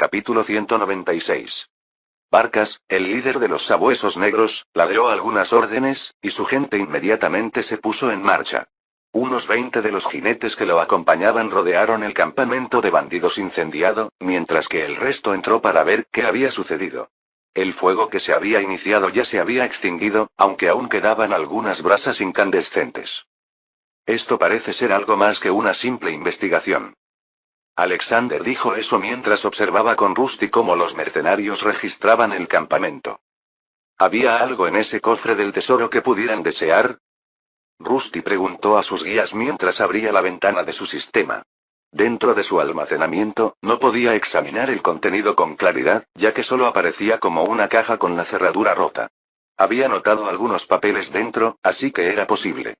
Capítulo 196. Barcas, el líder de los sabuesos negros, ladró algunas órdenes, y su gente inmediatamente se puso en marcha. Unos 20 de los jinetes que lo acompañaban rodearon el campamento de bandidos incendiado, mientras que el resto entró para ver qué había sucedido. El fuego que se había iniciado ya se había extinguido, aunque aún quedaban algunas brasas incandescentes. Esto parece ser algo más que una simple investigación. Alexander dijo eso mientras observaba con Rusty cómo los mercenarios registraban el campamento. ¿Había algo en ese cofre del tesoro que pudieran desear? Rusty preguntó a sus guías mientras abría la ventana de su sistema. Dentro de su almacenamiento, no podía examinar el contenido con claridad, ya que solo aparecía como una caja con la cerradura rota. Había notado algunos papeles dentro, así que era posible.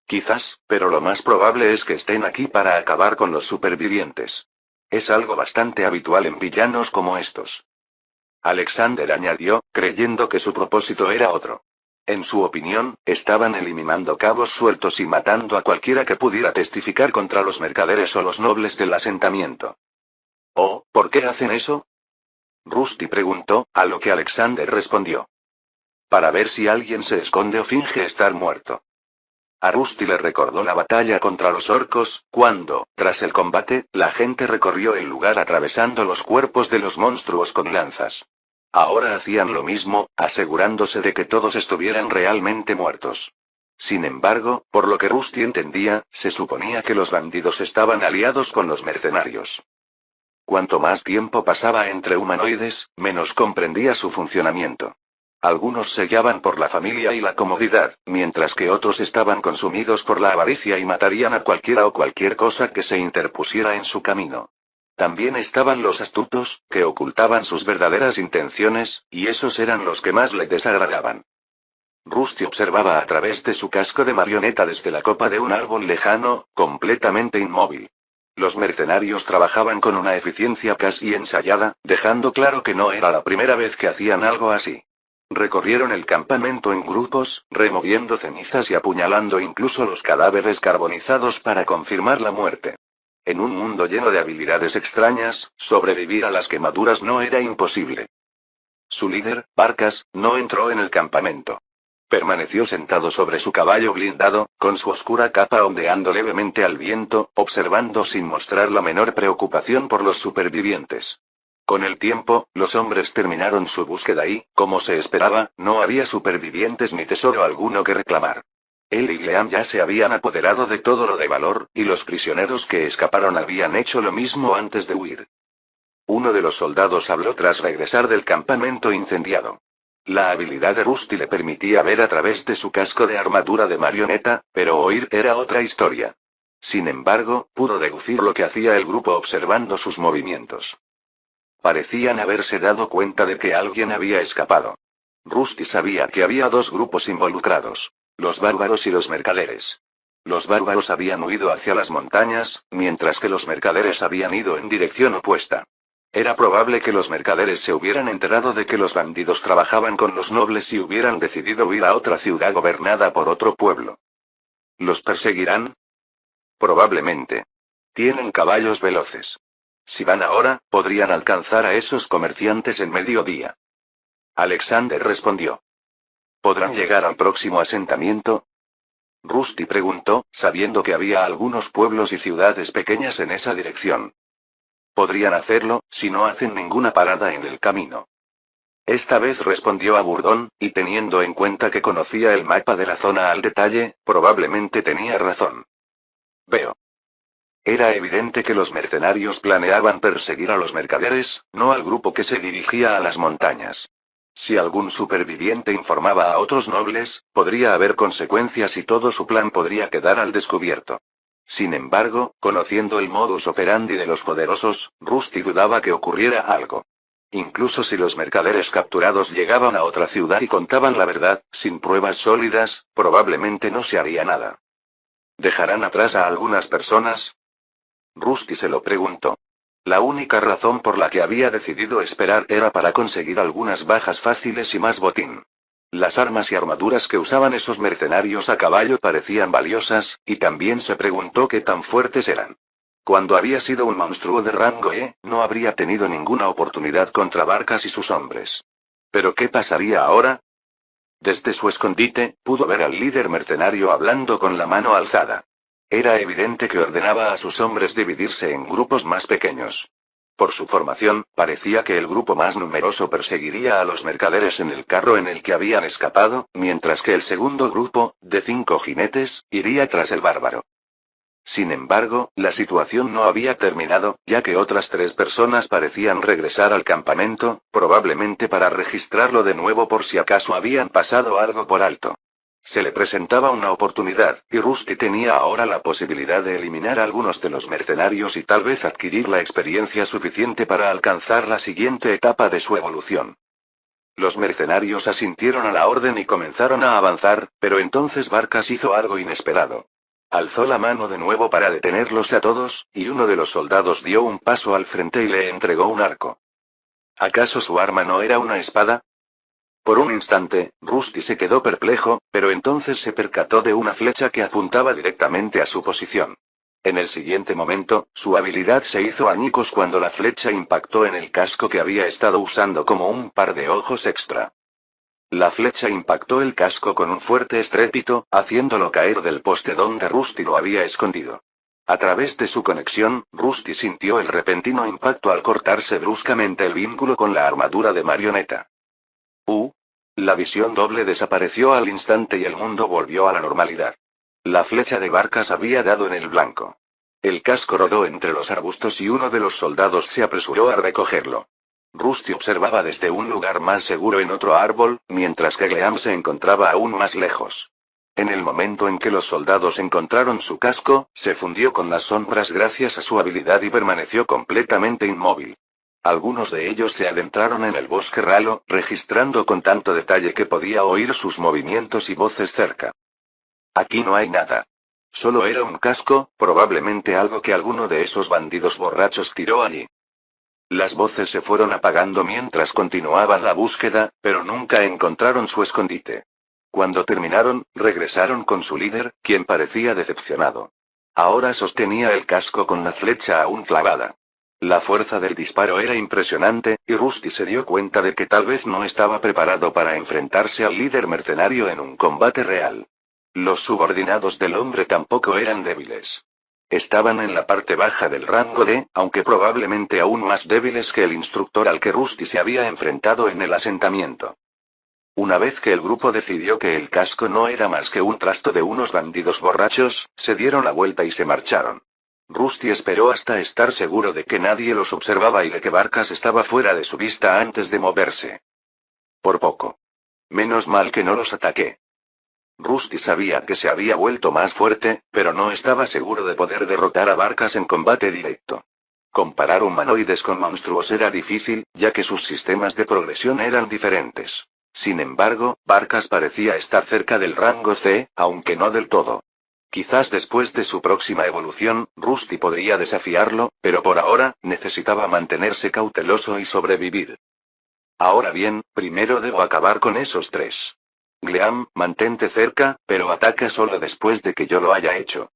Quizás, pero lo más probable es que estén aquí para acabar con los supervivientes. Es algo bastante habitual en villanos como estos. Alexander añadió, creyendo que su propósito era otro. En su opinión, estaban eliminando cabos sueltos y matando a cualquiera que pudiera testificar contra los mercaderes o los nobles del asentamiento. ¿Oh, por qué hacen eso? Rusty preguntó, a lo que Alexander respondió. Para ver si alguien se esconde o finge estar muerto. A Rusty le recordó la batalla contra los orcos, cuando, tras el combate, la gente recorrió el lugar atravesando los cuerpos de los monstruos con lanzas. Ahora hacían lo mismo, asegurándose de que todos estuvieran realmente muertos. Sin embargo, por lo que Rusty entendía, se suponía que los bandidos estaban aliados con los mercenarios. Cuanto más tiempo pasaba entre humanoides, menos comprendía su funcionamiento. Algunos se guiaban por la familia y la comodidad, mientras que otros estaban consumidos por la avaricia y matarían a cualquiera o cualquier cosa que se interpusiera en su camino. También estaban los astutos, que ocultaban sus verdaderas intenciones, y esos eran los que más le desagradaban. Rusty observaba a través de su casco de marioneta desde la copa de un árbol lejano, completamente inmóvil. Los mercenarios trabajaban con una eficiencia casi ensayada, dejando claro que no era la primera vez que hacían algo así. Recorrieron el campamento en grupos, removiendo cenizas y apuñalando incluso los cadáveres carbonizados para confirmar la muerte. En un mundo lleno de habilidades extrañas, sobrevivir a las quemaduras no era imposible. Su líder, Barcas, no entró en el campamento. Permaneció sentado sobre su caballo blindado, con su oscura capa ondeando levemente al viento, observando sin mostrar la menor preocupación por los supervivientes. Con el tiempo, los hombres terminaron su búsqueda y, como se esperaba, no había supervivientes ni tesoro alguno que reclamar. Él y Leam ya se habían apoderado de todo lo de valor, y los prisioneros que escaparon habían hecho lo mismo antes de huir. Uno de los soldados habló tras regresar del campamento incendiado. La habilidad de Rusty le permitía ver a través de su casco de armadura de marioneta, pero oír era otra historia. Sin embargo, pudo deducir lo que hacía el grupo observando sus movimientos. Parecían haberse dado cuenta de que alguien había escapado. Rusty sabía que había dos grupos involucrados: los bárbaros y los mercaderes. Los bárbaros habían huido hacia las montañas, mientras que los mercaderes habían ido en dirección opuesta. Era probable que los mercaderes se hubieran enterado de que los bandidos trabajaban con los nobles y hubieran decidido huir a otra ciudad gobernada por otro pueblo. ¿Los perseguirán? Probablemente. Tienen caballos veloces. Si van ahora, podrían alcanzar a esos comerciantes en mediodía. Alexander respondió. ¿Podrán llegar al próximo asentamiento? Rusty preguntó, sabiendo que había algunos pueblos y ciudades pequeñas en esa dirección. Podrían hacerlo, si no hacen ninguna parada en el camino. Esta vez respondió a Burdón, y teniendo en cuenta que conocía el mapa de la zona al detalle, probablemente tenía razón. Veo. Era evidente que los mercenarios planeaban perseguir a los mercaderes, no al grupo que se dirigía a las montañas. Si algún superviviente informaba a otros nobles, podría haber consecuencias y todo su plan podría quedar al descubierto. Sin embargo, conociendo el modus operandi de los poderosos, Rusty dudaba que ocurriera algo. Incluso si los mercaderes capturados llegaban a otra ciudad y contaban la verdad, sin pruebas sólidas, probablemente no se haría nada. ¿Dejarán atrás a algunas personas? Rusty se lo preguntó. La única razón por la que había decidido esperar era para conseguir algunas bajas fáciles y más botín. Las armas y armaduras que usaban esos mercenarios a caballo parecían valiosas, y también se preguntó qué tan fuertes eran. Cuando había sido un monstruo de rango E, no habría tenido ninguna oportunidad contra Barcas y sus hombres. ¿Pero qué pasaría ahora? Desde su escondite, pudo ver al líder mercenario hablando con la mano alzada. Era evidente que ordenaba a sus hombres dividirse en grupos más pequeños. Por su formación, parecía que el grupo más numeroso perseguiría a los mercaderes en el carro en el que habían escapado, mientras que el segundo grupo, de 5 jinetes, iría tras el bárbaro. Sin embargo, la situación no había terminado, ya que otras 3 personas parecían regresar al campamento, probablemente para registrarlo de nuevo por si acaso habían pasado algo por alto. Se le presentaba una oportunidad, y Rusty tenía ahora la posibilidad de eliminar a algunos de los mercenarios y tal vez adquirir la experiencia suficiente para alcanzar la siguiente etapa de su evolución. Los mercenarios asintieron a la orden y comenzaron a avanzar, pero entonces Barcas hizo algo inesperado. Alzó la mano de nuevo para detenerlos a todos, y uno de los soldados dio un paso al frente y le entregó un arco. ¿Acaso su arma no era una espada? Por un instante, Rusty se quedó perplejo, pero entonces se percató de una flecha que apuntaba directamente a su posición. En el siguiente momento, su habilidad se hizo añicos cuando la flecha impactó en el casco que había estado usando como un par de ojos extra. La flecha impactó el casco con un fuerte estrépito, haciéndolo caer del poste donde Rusty lo había escondido. A través de su conexión, Rusty sintió el repentino impacto al cortarse bruscamente el vínculo con la armadura de marioneta. La visión doble desapareció al instante y el mundo volvió a la normalidad. La flecha de Barcas había dado en el blanco. El casco rodó entre los arbustos y uno de los soldados se apresuró a recogerlo. Rusty observaba desde un lugar más seguro en otro árbol, mientras que Gleam se encontraba aún más lejos. En el momento en que los soldados encontraron su casco, se fundió con las sombras gracias a su habilidad y permaneció completamente inmóvil. Algunos de ellos se adentraron en el bosque ralo, registrando con tanto detalle que podía oír sus movimientos y voces cerca. Aquí no hay nada. Solo era un casco, probablemente algo que alguno de esos bandidos borrachos tiró allí. Las voces se fueron apagando mientras continuaban la búsqueda, pero nunca encontraron su escondite. Cuando terminaron, regresaron con su líder, quien parecía decepcionado. Ahora sostenía el casco con la flecha aún clavada. La fuerza del disparo era impresionante, y Rusty se dio cuenta de que tal vez no estaba preparado para enfrentarse al líder mercenario en un combate real. Los subordinados del hombre tampoco eran débiles. Estaban en la parte baja del rango D, aunque probablemente aún más débiles que el instructor al que Rusty se había enfrentado en el asentamiento. Una vez que el grupo decidió que el casco no era más que un trasto de unos bandidos borrachos, se dieron la vuelta y se marcharon. Rusty esperó hasta estar seguro de que nadie los observaba y de que Barcas estaba fuera de su vista antes de moverse. Por poco. Menos mal que no los ataqué. Rusty sabía que se había vuelto más fuerte, pero no estaba seguro de poder derrotar a Barcas en combate directo. Comparar humanoides con monstruos era difícil, ya que sus sistemas de progresión eran diferentes. Sin embargo, Barcas parecía estar cerca del rango C, aunque no del todo. Quizás después de su próxima evolución, Rusty podría desafiarlo, pero por ahora, necesitaba mantenerse cauteloso y sobrevivir. Ahora bien, primero debo acabar con esos 3. Gleam, mantente cerca, pero ataca solo después de que yo lo haya hecho.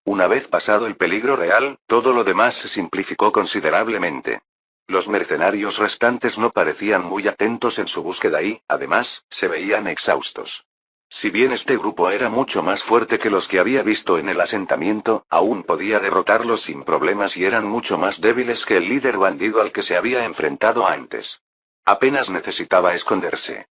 Una vez pasado el peligro real, todo lo demás se simplificó considerablemente. Los mercenarios restantes no parecían muy atentos en su búsqueda y, además, se veían exhaustos. Si bien este grupo era mucho más fuerte que los que había visto en el asentamiento, aún podía derrotarlos sin problemas y eran mucho más débiles que el líder bandido al que se había enfrentado antes. Apenas necesitaba esconderse.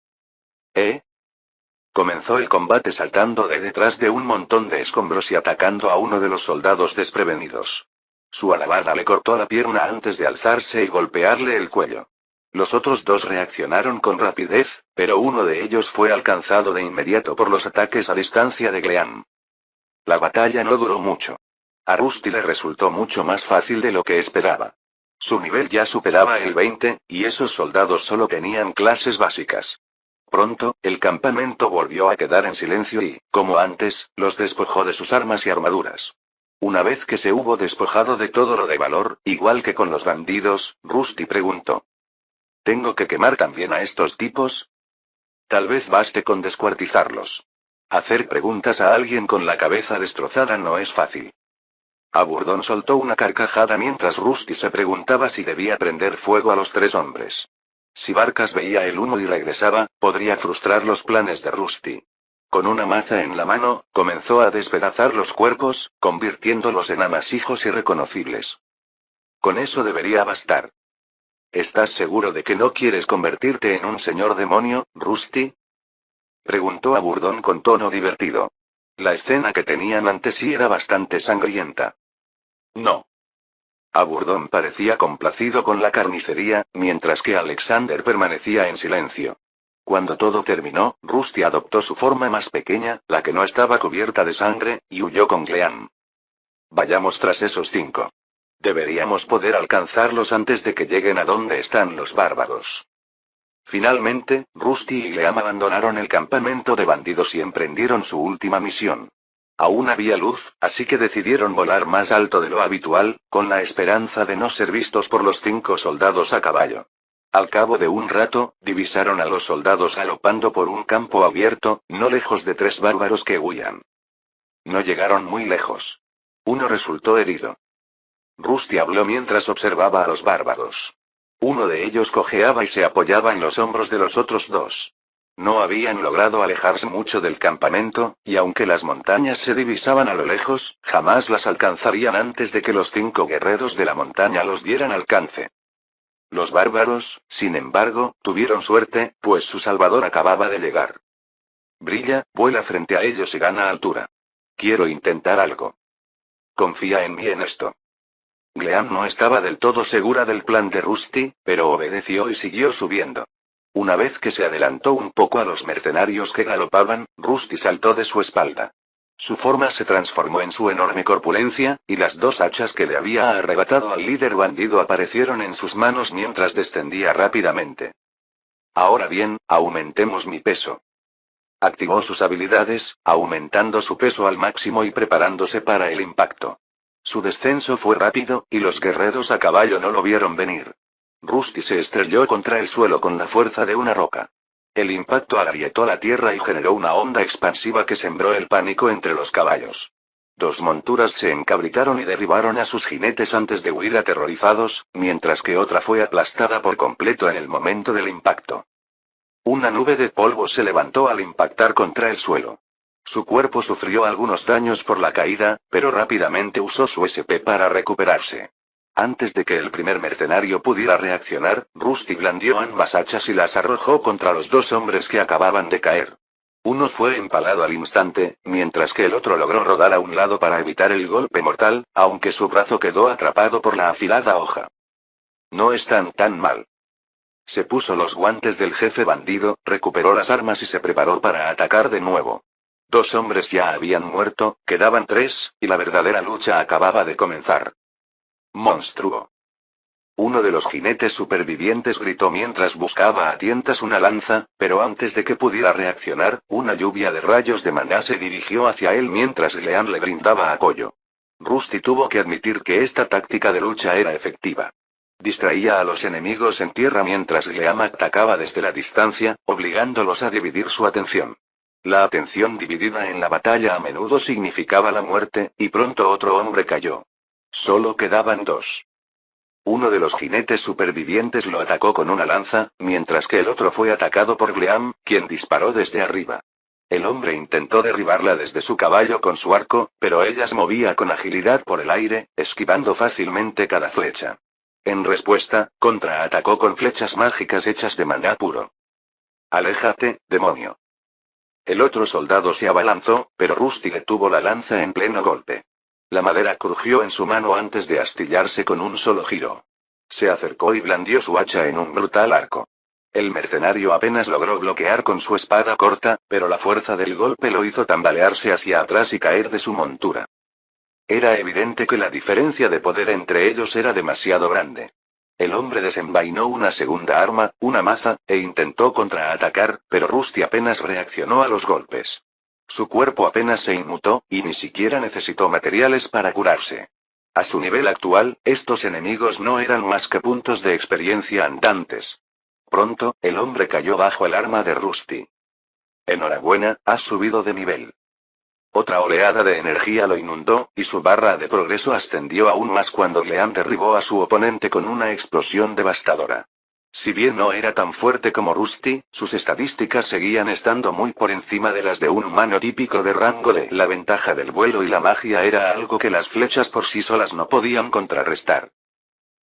Comenzó el combate saltando de detrás de un montón de escombros y atacando a uno de los soldados desprevenidos. Su alabarda le cortó la pierna antes de alzarse y golpearle el cuello. Los otros 2 reaccionaron con rapidez, pero uno de ellos fue alcanzado de inmediato por los ataques a distancia de Gleam. La batalla no duró mucho. A Rusty le resultó mucho más fácil de lo que esperaba. Su nivel ya superaba el 20, y esos soldados solo tenían clases básicas. Pronto, el campamento volvió a quedar en silencio y, como antes, los despojó de sus armas y armaduras. Una vez que se hubo despojado de todo lo de valor, igual que con los bandidos, Rusty preguntó: ¿tengo que quemar también a estos tipos? Tal vez baste con descuartizarlos. Hacer preguntas a alguien con la cabeza destrozada no es fácil. Aburdón soltó una carcajada mientras Rusty se preguntaba si debía prender fuego a los tres hombres. Si Barcas veía el humo y regresaba, podría frustrar los planes de Rusty. Con una maza en la mano, comenzó a despedazar los cuerpos, convirtiéndolos en amasijos irreconocibles. Con eso debería bastar. ¿Estás seguro de que no quieres convertirte en un señor demonio, Rusty? Preguntó Aburdón con tono divertido. La escena que tenían ante sí era bastante sangrienta. No. Aburdón parecía complacido con la carnicería, mientras que Alexander permanecía en silencio. Cuando todo terminó, Rusty adoptó su forma más pequeña, la que no estaba cubierta de sangre, y huyó con Gleam. Vayamos tras esos 5. Deberíamos poder alcanzarlos antes de que lleguen a donde están los bárbaros. Finalmente, Rusty y Gleam abandonaron el campamento de bandidos y emprendieron su última misión. Aún había luz, así que decidieron volar más alto de lo habitual, con la esperanza de no ser vistos por los 5 soldados a caballo. Al cabo de un rato, divisaron a los soldados galopando por un campo abierto, no lejos de 3 bárbaros que huían. No llegaron muy lejos. Uno resultó herido. Rusty habló mientras observaba a los bárbaros. Uno de ellos cojeaba y se apoyaba en los hombros de los otros 2. No habían logrado alejarse mucho del campamento, y aunque las montañas se divisaban a lo lejos, jamás las alcanzarían antes de que los 5 guerreros de la montaña los dieran alcance. Los bárbaros, sin embargo, tuvieron suerte, pues su salvador acababa de llegar. Brilla, vuela frente a ellos y gana altura. Quiero intentar algo. Confía en mí en esto. Gleam no estaba del todo segura del plan de Rusty, pero obedeció y siguió subiendo. Una vez que se adelantó un poco a los mercenarios que galopaban, Rusty saltó de su espalda. Su forma se transformó en su enorme corpulencia, y las 2 hachas que le había arrebatado al líder bandido aparecieron en sus manos mientras descendía rápidamente. Ahora bien, aumentemos mi peso. Activó sus habilidades, aumentando su peso al máximo y preparándose para el impacto. Su descenso fue rápido, y los guerreros a caballo no lo vieron venir. Rusty se estrelló contra el suelo con la fuerza de una roca. El impacto agrietó la tierra y generó una onda expansiva que sembró el pánico entre los caballos. 2 monturas se encabritaron y derribaron a sus jinetes antes de huir aterrorizados, mientras que otra fue aplastada por completo en el momento del impacto. Una nube de polvo se levantó al impactar contra el suelo. Su cuerpo sufrió algunos daños por la caída, pero rápidamente usó su SP para recuperarse. Antes de que el primer mercenario pudiera reaccionar, Rusty blandió ambas hachas y las arrojó contra los 2 hombres que acababan de caer. Uno fue empalado al instante, mientras que el otro logró rodar a un lado para evitar el golpe mortal, aunque su brazo quedó atrapado por la afilada hoja. No están tan mal. Se puso los guantes del jefe bandido, recuperó las armas y se preparó para atacar de nuevo. 2 hombres ya habían muerto, quedaban 3, y la verdadera lucha acababa de comenzar. ¡Monstruo! Uno de los jinetes supervivientes gritó mientras buscaba a tientas una lanza, pero antes de que pudiera reaccionar, una lluvia de rayos de maná se dirigió hacia él mientras Gleam le brindaba apoyo. Rusty tuvo que admitir que esta táctica de lucha era efectiva. Distraía a los enemigos en tierra mientras Gleam atacaba desde la distancia, obligándolos a dividir su atención. La atención dividida en la batalla a menudo significaba la muerte, y pronto otro hombre cayó. Solo quedaban 2. Uno de los jinetes supervivientes lo atacó con una lanza, mientras que el otro fue atacado por Gleam, quien disparó desde arriba. El hombre intentó derribarla desde su caballo con su arco, pero ella se movía con agilidad por el aire, esquivando fácilmente cada flecha. En respuesta, contraatacó con flechas mágicas hechas de maná puro. «Aléjate, demonio». El otro soldado se abalanzó, pero Rusty detuvo la lanza en pleno golpe. La madera crujió en su mano antes de astillarse con un solo giro. Se acercó y blandió su hacha en un brutal arco. El mercenario apenas logró bloquear con su espada corta, pero la fuerza del golpe lo hizo tambalearse hacia atrás y caer de su montura. Era evidente que la diferencia de poder entre ellos era demasiado grande. El hombre desenvainó una segunda arma, una maza, e intentó contraatacar, pero Rusty apenas reaccionó a los golpes. Su cuerpo apenas se inmutó, y ni siquiera necesitó materiales para curarse. A su nivel actual, estos enemigos no eran más que puntos de experiencia andantes. Pronto, el hombre cayó bajo el arma de Rusty. Enhorabuena, has subido de nivel. Otra oleada de energía lo inundó, y su barra de progreso ascendió aún más cuando Gleam derribó a su oponente con una explosión devastadora. Si bien no era tan fuerte como Rusty, sus estadísticas seguían estando muy por encima de las de un humano típico de rango D. La ventaja del vuelo y la magia era algo que las flechas por sí solas no podían contrarrestar.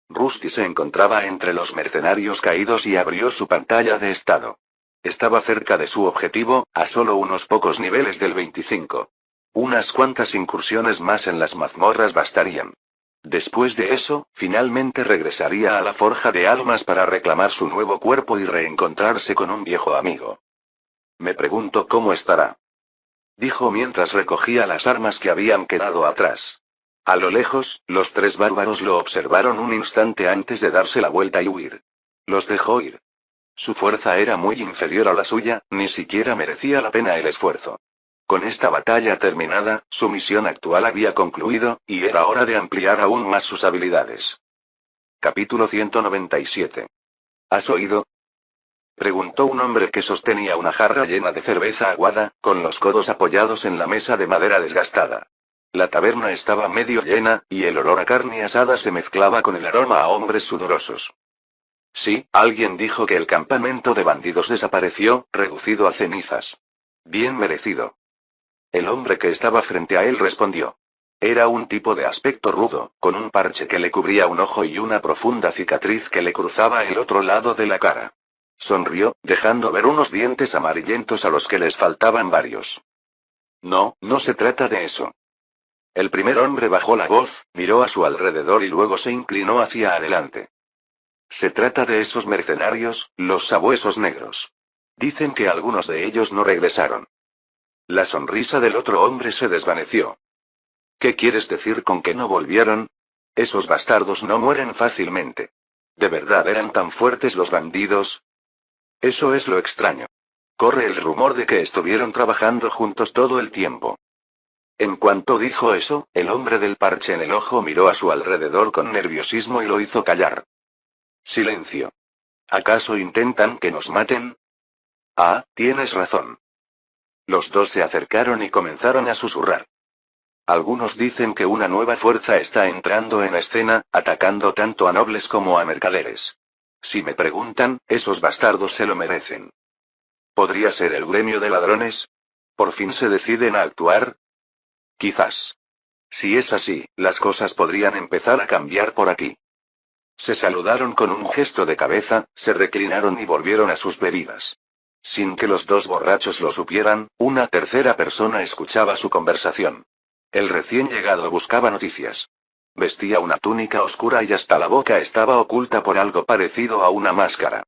Rusty se encontraba entre los mercenarios caídos y abrió su pantalla de estado. Estaba cerca de su objetivo, a solo unos pocos niveles del 25. Unas cuantas incursiones más en las mazmorras bastarían. Después de eso, finalmente regresaría a la forja de almas para reclamar su nuevo cuerpo y reencontrarse con un viejo amigo. Me pregunto cómo estará. Dijo mientras recogía las armas que habían quedado atrás. A lo lejos, los tres bárbaros lo observaron un instante antes de darse la vuelta y huir. Los dejó ir. Su fuerza era muy inferior a la suya, ni siquiera merecía la pena el esfuerzo. Con esta batalla terminada, su misión actual había concluido, y era hora de ampliar aún más sus habilidades. Capítulo 197. ¿Has oído? Preguntó un hombre que sostenía una jarra llena de cerveza aguada, con los codos apoyados en la mesa de madera desgastada. La taberna estaba medio llena, y el olor a carne asada se mezclaba con el aroma a hombres sudorosos. Sí, alguien dijo que el campamento de bandidos desapareció, reducido a cenizas. Bien merecido. El hombre que estaba frente a él respondió. Era un tipo de aspecto rudo, con un parche que le cubría un ojo y una profunda cicatriz que le cruzaba el otro lado de la cara. Sonrió, dejando ver unos dientes amarillentos a los que les faltaban varios. No, no se trata de eso. El primer hombre bajó la voz, miró a su alrededor y luego se inclinó hacia adelante. Se trata de esos mercenarios, los sabuesos negros. Dicen que algunos de ellos no regresaron. La sonrisa del otro hombre se desvaneció. ¿Qué quieres decir con que no volvieron? Esos bastardos no mueren fácilmente. ¿De verdad eran tan fuertes los bandidos? Eso es lo extraño. Corre el rumor de que estuvieron trabajando juntos todo el tiempo. En cuanto dijo eso, el hombre del parche en el ojo miró a su alrededor con nerviosismo y lo hizo callar. Silencio. ¿Acaso intentan que nos maten? Ah, tienes razón. Los dos se acercaron y comenzaron a susurrar. Algunos dicen que una nueva fuerza está entrando en escena, atacando tanto a nobles como a mercaderes. Si me preguntan, esos bastardos se lo merecen. ¿Podría ser el gremio de ladrones? ¿Por fin se deciden a actuar? Quizás. Si es así, las cosas podrían empezar a cambiar por aquí. Se saludaron con un gesto de cabeza, se reclinaron y volvieron a sus bebidas. Sin que los dos borrachos lo supieran, una tercera persona escuchaba su conversación. El recién llegado buscaba noticias. Vestía una túnica oscura y hasta la boca estaba oculta por algo parecido a una máscara.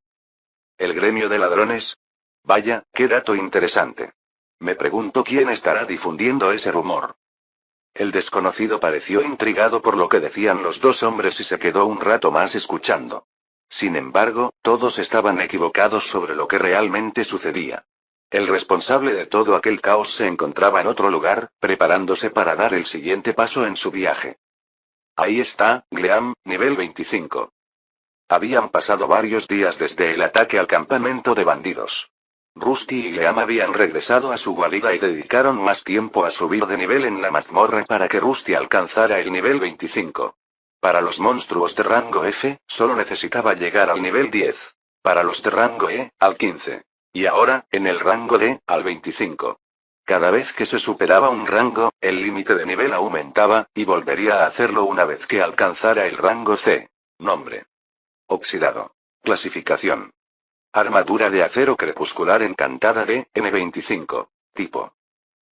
¿El gremio de ladrones? Vaya, qué dato interesante. Me pregunto quién estará difundiendo ese rumor. El desconocido pareció intrigado por lo que decían los dos hombres y se quedó un rato más escuchando. Sin embargo, todos estaban equivocados sobre lo que realmente sucedía. El responsable de todo aquel caos se encontraba en otro lugar, preparándose para dar el siguiente paso en su viaje. Ahí está, Gleam, nivel 25. Habían pasado varios días desde el ataque al campamento de bandidos. Rusty y Gleam habían regresado a su guarida y dedicaron más tiempo a subir de nivel en la mazmorra para que Rusty alcanzara el nivel 25. Para los monstruos de rango F, solo necesitaba llegar al nivel 10. Para los de rango E, al 15. Y ahora, en el rango D, al 25. Cada vez que se superaba un rango, el límite de nivel aumentaba, y volvería a hacerlo una vez que alcanzara el rango C. Nombre. Oxidado. Clasificación. Armadura de acero crepuscular encantada de N25. Tipo.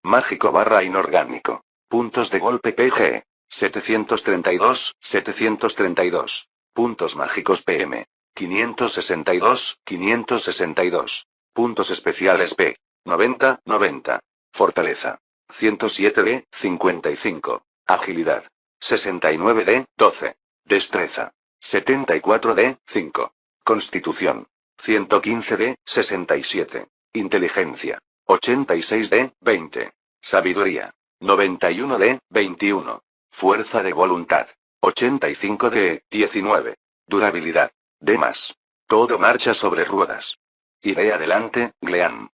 Mágico / inorgánico. Puntos de golpe PG. 732, 732. Puntos mágicos PM. 562, 562. Puntos especiales P. 90, 90. Fortaleza. 107 de 55. Agilidad. 69 de 12. Destreza. 74 de 5. Constitución. 115 de 67. Inteligencia. 86 de 20. Sabiduría. 91 de 21. Fuerza de voluntad. 85 de 19. Durabilidad. D+. Todo marcha sobre ruedas. Iré adelante, Gleam.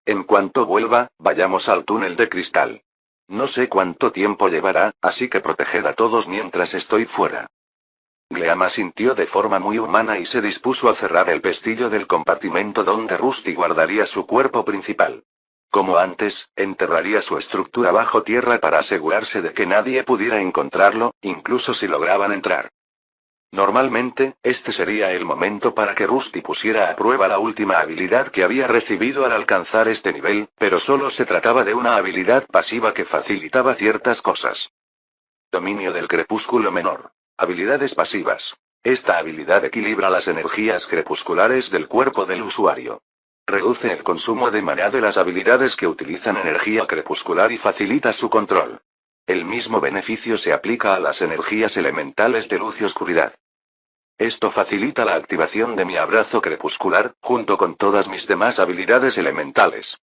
En cuanto vuelva, vayamos al túnel de cristal. No sé cuánto tiempo llevará, así que proteged a todos mientras estoy fuera. Gleam asintió de forma muy humana y se dispuso a cerrar el pestillo del compartimento donde Rusty guardaría su cuerpo principal. Como antes, enterraría su estructura bajo tierra para asegurarse de que nadie pudiera encontrarlo, incluso si lograban entrar. Normalmente, este sería el momento para que Rusty pusiera a prueba la última habilidad que había recibido al alcanzar este nivel, pero solo se trataba de una habilidad pasiva que facilitaba ciertas cosas. Dominio del crepúsculo menor. Habilidades pasivas. Esta habilidad equilibra las energías crepusculares del cuerpo del usuario. Reduce el consumo de maná de las habilidades que utilizan energía crepuscular y facilita su control. El mismo beneficio se aplica a las energías elementales de luz y oscuridad. Esto facilita la activación de mi abrazo crepuscular, junto con todas mis demás habilidades elementales.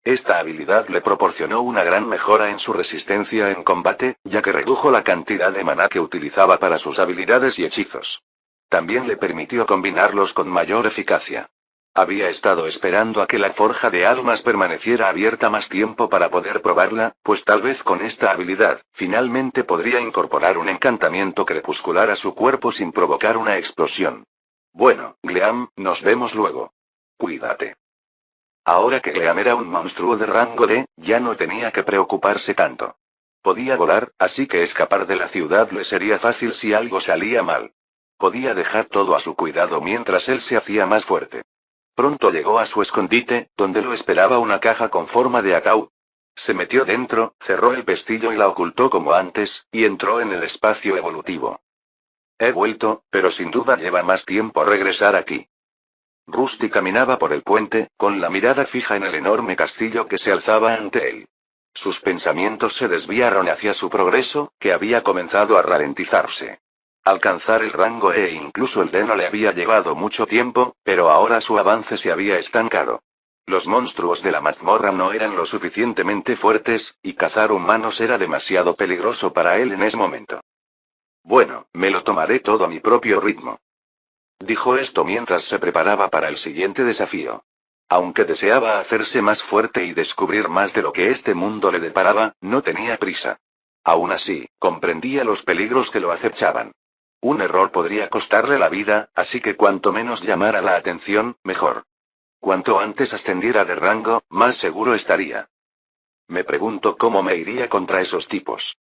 Esta habilidad le proporcionó una gran mejora en su resistencia en combate, ya que redujo la cantidad de maná que utilizaba para sus habilidades y hechizos. También le permitió combinarlos con mayor eficacia. Había estado esperando a que la forja de almas permaneciera abierta más tiempo para poder probarla, pues tal vez con esta habilidad, finalmente podría incorporar un encantamiento crepuscular a su cuerpo sin provocar una explosión. Bueno, Gleam, nos vemos luego. Cuídate. Ahora que Gleam era un monstruo de rango D, ya no tenía que preocuparse tanto. Podía volar, así que escapar de la ciudad le sería fácil si algo salía mal. Podía dejar todo a su cuidado mientras él se hacía más fuerte. Pronto llegó a su escondite, donde lo esperaba una caja con forma de ataúd. Se metió dentro, cerró el pestillo y la ocultó como antes, y entró en el espacio evolutivo. He vuelto, pero sin duda lleva más tiempo regresar aquí. Rusty caminaba por el puente, con la mirada fija en el enorme castillo que se alzaba ante él. Sus pensamientos se desviaron hacia su progreso, que había comenzado a ralentizarse. Alcanzar el rango E incluso el D no le había llevado mucho tiempo, pero ahora su avance se había estancado. Los monstruos de la mazmorra no eran lo suficientemente fuertes, y cazar humanos era demasiado peligroso para él en ese momento. Bueno, me lo tomaré todo a mi propio ritmo. Dijo esto mientras se preparaba para el siguiente desafío. Aunque deseaba hacerse más fuerte y descubrir más de lo que este mundo le deparaba, no tenía prisa. Aún así, comprendía los peligros que lo acechaban. Un error podría costarle la vida, así que cuanto menos llamara la atención, mejor. Cuanto antes ascendiera de rango, más seguro estaría. Me pregunto cómo me iría contra esos tipos.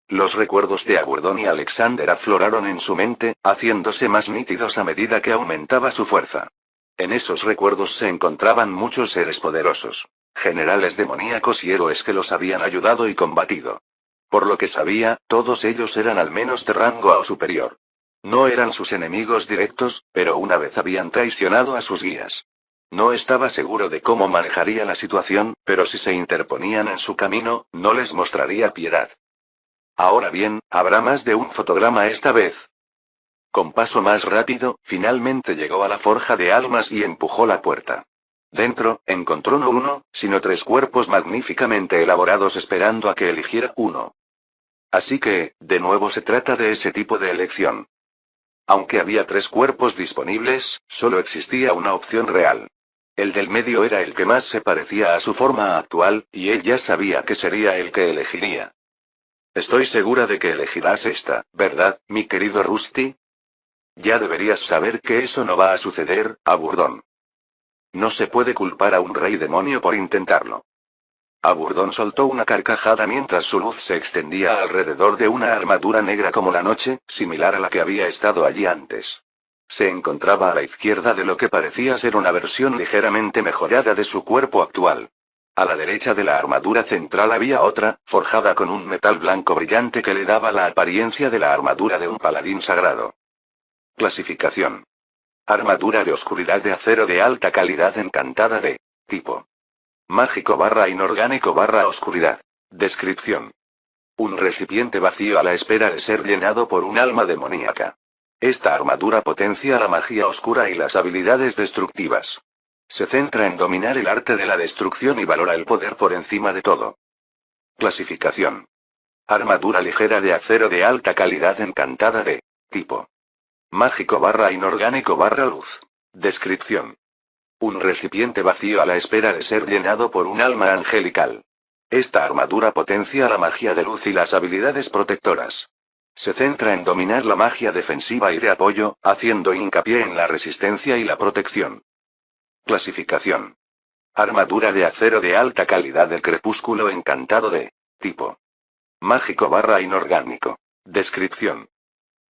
Los recuerdos de Agurdon y Alexander afloraron en su mente, haciéndose más nítidos a medida que aumentaba su fuerza. En esos recuerdos se encontraban muchos seres poderosos, generales demoníacos y héroes que los habían ayudado y combatido. Por lo que sabía, todos ellos eran al menos de rango A o superior. No eran sus enemigos directos, pero una vez habían traicionado a sus guías. No estaba seguro de cómo manejaría la situación, pero si se interponían en su camino, no les mostraría piedad. Ahora bien, habrá más de un fotograma esta vez. Con paso más rápido, finalmente llegó a la forja de almas y empujó la puerta. Dentro, encontró no uno, sino tres cuerpos magníficamente elaborados esperando a que eligiera uno. Así que, de nuevo se trata de ese tipo de elección. Aunque había tres cuerpos disponibles, solo existía una opción real. El del medio era el que más se parecía a su forma actual, y él ya sabía que sería el que elegiría. Estoy segura de que elegirás esta, ¿verdad, mi querido Rusty? Ya deberías saber que eso no va a suceder, Agurdon. No se puede culpar a un rey demonio por intentarlo. Agurdon soltó una carcajada mientras su luz se extendía alrededor de una armadura negra como la noche, similar a la que había estado allí antes. Se encontraba a la izquierda de lo que parecía ser una versión ligeramente mejorada de su cuerpo actual. A la derecha de la armadura central había otra, forjada con un metal blanco brillante que le daba la apariencia de la armadura de un paladín sagrado. Clasificación. Armadura de oscuridad de acero de alta calidad encantada de tipo mágico / inorgánico / oscuridad. Descripción. Un recipiente vacío a la espera de ser llenado por un alma demoníaca. Esta armadura potencia la magia oscura y las habilidades destructivas. Se centra en dominar el arte de la destrucción y valora el poder por encima de todo. Clasificación. Armadura ligera de acero de alta calidad encantada de tipo mágico / inorgánico / luz. Descripción. Un recipiente vacío a la espera de ser llenado por un alma angelical. Esta armadura potencia la magia de luz y las habilidades protectoras. Se centra en dominar la magia defensiva y de apoyo, haciendo hincapié en la resistencia y la protección. Clasificación. Armadura de acero de alta calidad del crepúsculo encantado de tipo mágico / inorgánico. Descripción.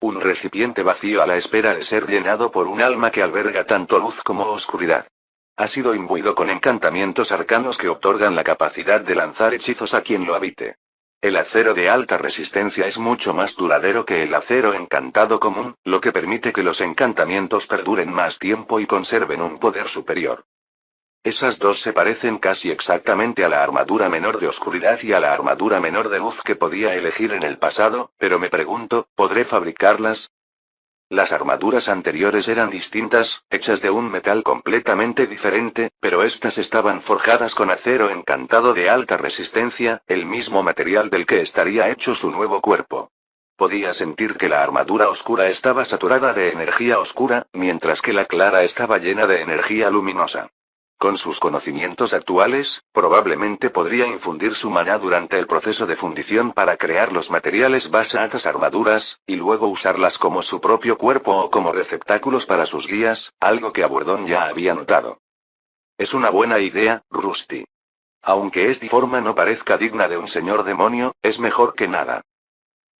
Un recipiente vacío a la espera de ser llenado por un alma que alberga tanto luz como oscuridad. Ha sido imbuido con encantamientos arcanos que otorgan la capacidad de lanzar hechizos a quien lo habite. El acero de alta resistencia es mucho más duradero que el acero encantado común, lo que permite que los encantamientos perduren más tiempo y conserven un poder superior. Esas dos se parecen casi exactamente a la armadura menor de oscuridad y a la armadura menor de luz que podía elegir en el pasado, pero me pregunto, ¿podré fabricarlas? Las armaduras anteriores eran distintas, hechas de un metal completamente diferente, pero estas estaban forjadas con acero encantado de alta resistencia, el mismo material del que estaría hecho su nuevo cuerpo. Podía sentir que la armadura oscura estaba saturada de energía oscura, mientras que la clara estaba llena de energía luminosa. Con sus conocimientos actuales, probablemente podría infundir su maná durante el proceso de fundición para crear los materiales base a estas armaduras, y luego usarlas como su propio cuerpo o como receptáculos para sus guías, algo que Aburdón ya había notado. Es una buena idea, Rusty. Aunque esta forma no parezca digna de un señor demonio, es mejor que nada.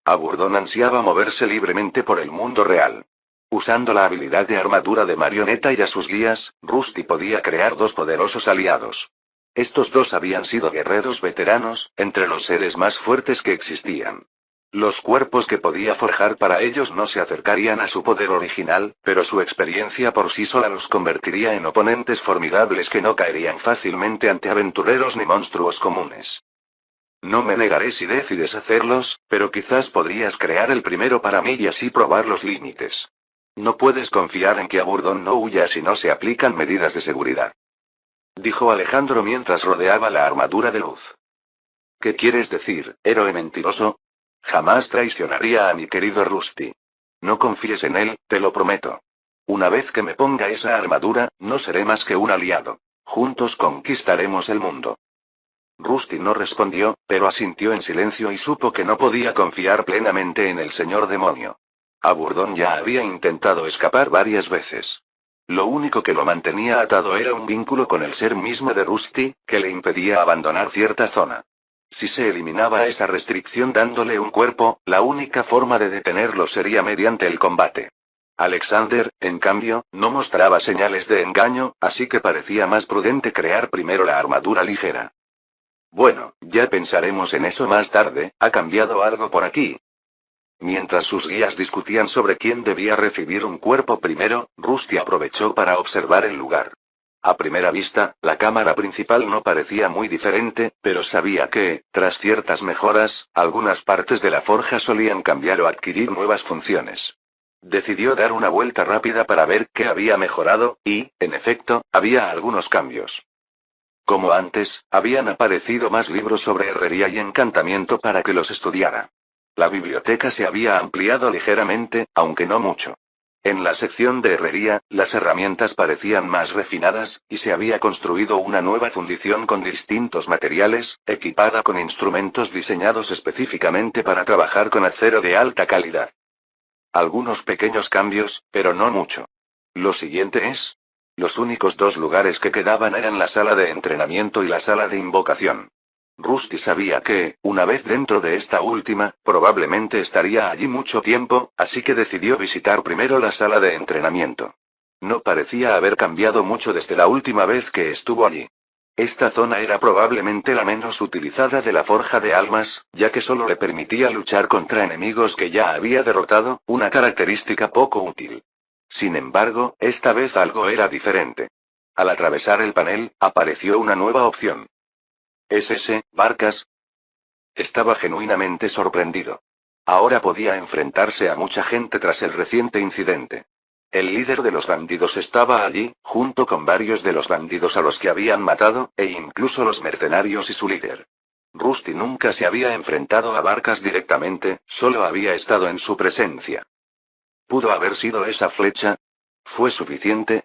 Aburdón ansiaba moverse libremente por el mundo real. Usando la habilidad de armadura de marioneta y a sus guías, Rusty podía crear dos poderosos aliados. Estos dos habían sido guerreros veteranos, entre los seres más fuertes que existían. Los cuerpos que podía forjar para ellos no se acercarían a su poder original, pero su experiencia por sí sola los convertiría en oponentes formidables que no caerían fácilmente ante aventureros ni monstruos comunes. No me negaré si decides hacerlos, pero quizás podrías crear el primero para mí y así probar los límites. No puedes confiar en que Aburdón no huya si no se aplican medidas de seguridad. Dijo Alejandro mientras rodeaba la armadura de luz. ¿Qué quieres decir, héroe mentiroso? Jamás traicionaría a mi querido Rusty. No confíes en él, te lo prometo. Una vez que me ponga esa armadura, no seré más que un aliado. Juntos conquistaremos el mundo. Rusty no respondió, pero asintió en silencio y supo que no podía confiar plenamente en el señor demonio. Aburdón ya había intentado escapar varias veces. Lo único que lo mantenía atado era un vínculo con el ser mismo de Rusty, que le impedía abandonar cierta zona. Si se eliminaba esa restricción dándole un cuerpo, la única forma de detenerlo sería mediante el combate. Alexander, en cambio, no mostraba señales de engaño, así que parecía más prudente crear primero la armadura ligera. Bueno, ya pensaremos en eso más tarde, ¿ha cambiado algo por aquí? Mientras sus guías discutían sobre quién debía recibir un cuerpo primero, Rusty aprovechó para observar el lugar. A primera vista, la cámara principal no parecía muy diferente, pero sabía que, tras ciertas mejoras, algunas partes de la forja solían cambiar o adquirir nuevas funciones. Decidió dar una vuelta rápida para ver qué había mejorado, y, en efecto, había algunos cambios. Como antes, habían aparecido más libros sobre herrería y encantamiento para que los estudiara. La biblioteca se había ampliado ligeramente, aunque no mucho. En la sección de herrería, las herramientas parecían más refinadas, y se había construido una nueva fundición con distintos materiales, equipada con instrumentos diseñados específicamente para trabajar con acero de alta calidad. Algunos pequeños cambios, pero no mucho. Lo siguiente es... Los únicos dos lugares que quedaban eran la sala de entrenamiento y la sala de invocación. Rusty sabía que, una vez dentro de esta última, probablemente estaría allí mucho tiempo, así que decidió visitar primero la sala de entrenamiento. No parecía haber cambiado mucho desde la última vez que estuvo allí. Esta zona era probablemente la menos utilizada de la forja de almas, ya que solo le permitía luchar contra enemigos que ya había derrotado, una característica poco útil. Sin embargo, esta vez algo era diferente. Al atravesar el panel, apareció una nueva opción. ¿Es ese, Barcas? Estaba genuinamente sorprendido. Ahora podía enfrentarse a mucha gente tras el reciente incidente. El líder de los bandidos estaba allí, junto con varios de los bandidos a los que habían matado, e incluso los mercenarios y su líder. Rusty nunca se había enfrentado a Barcas directamente, solo había estado en su presencia. ¿Pudo haber sido esa flecha? ¿Fue suficiente?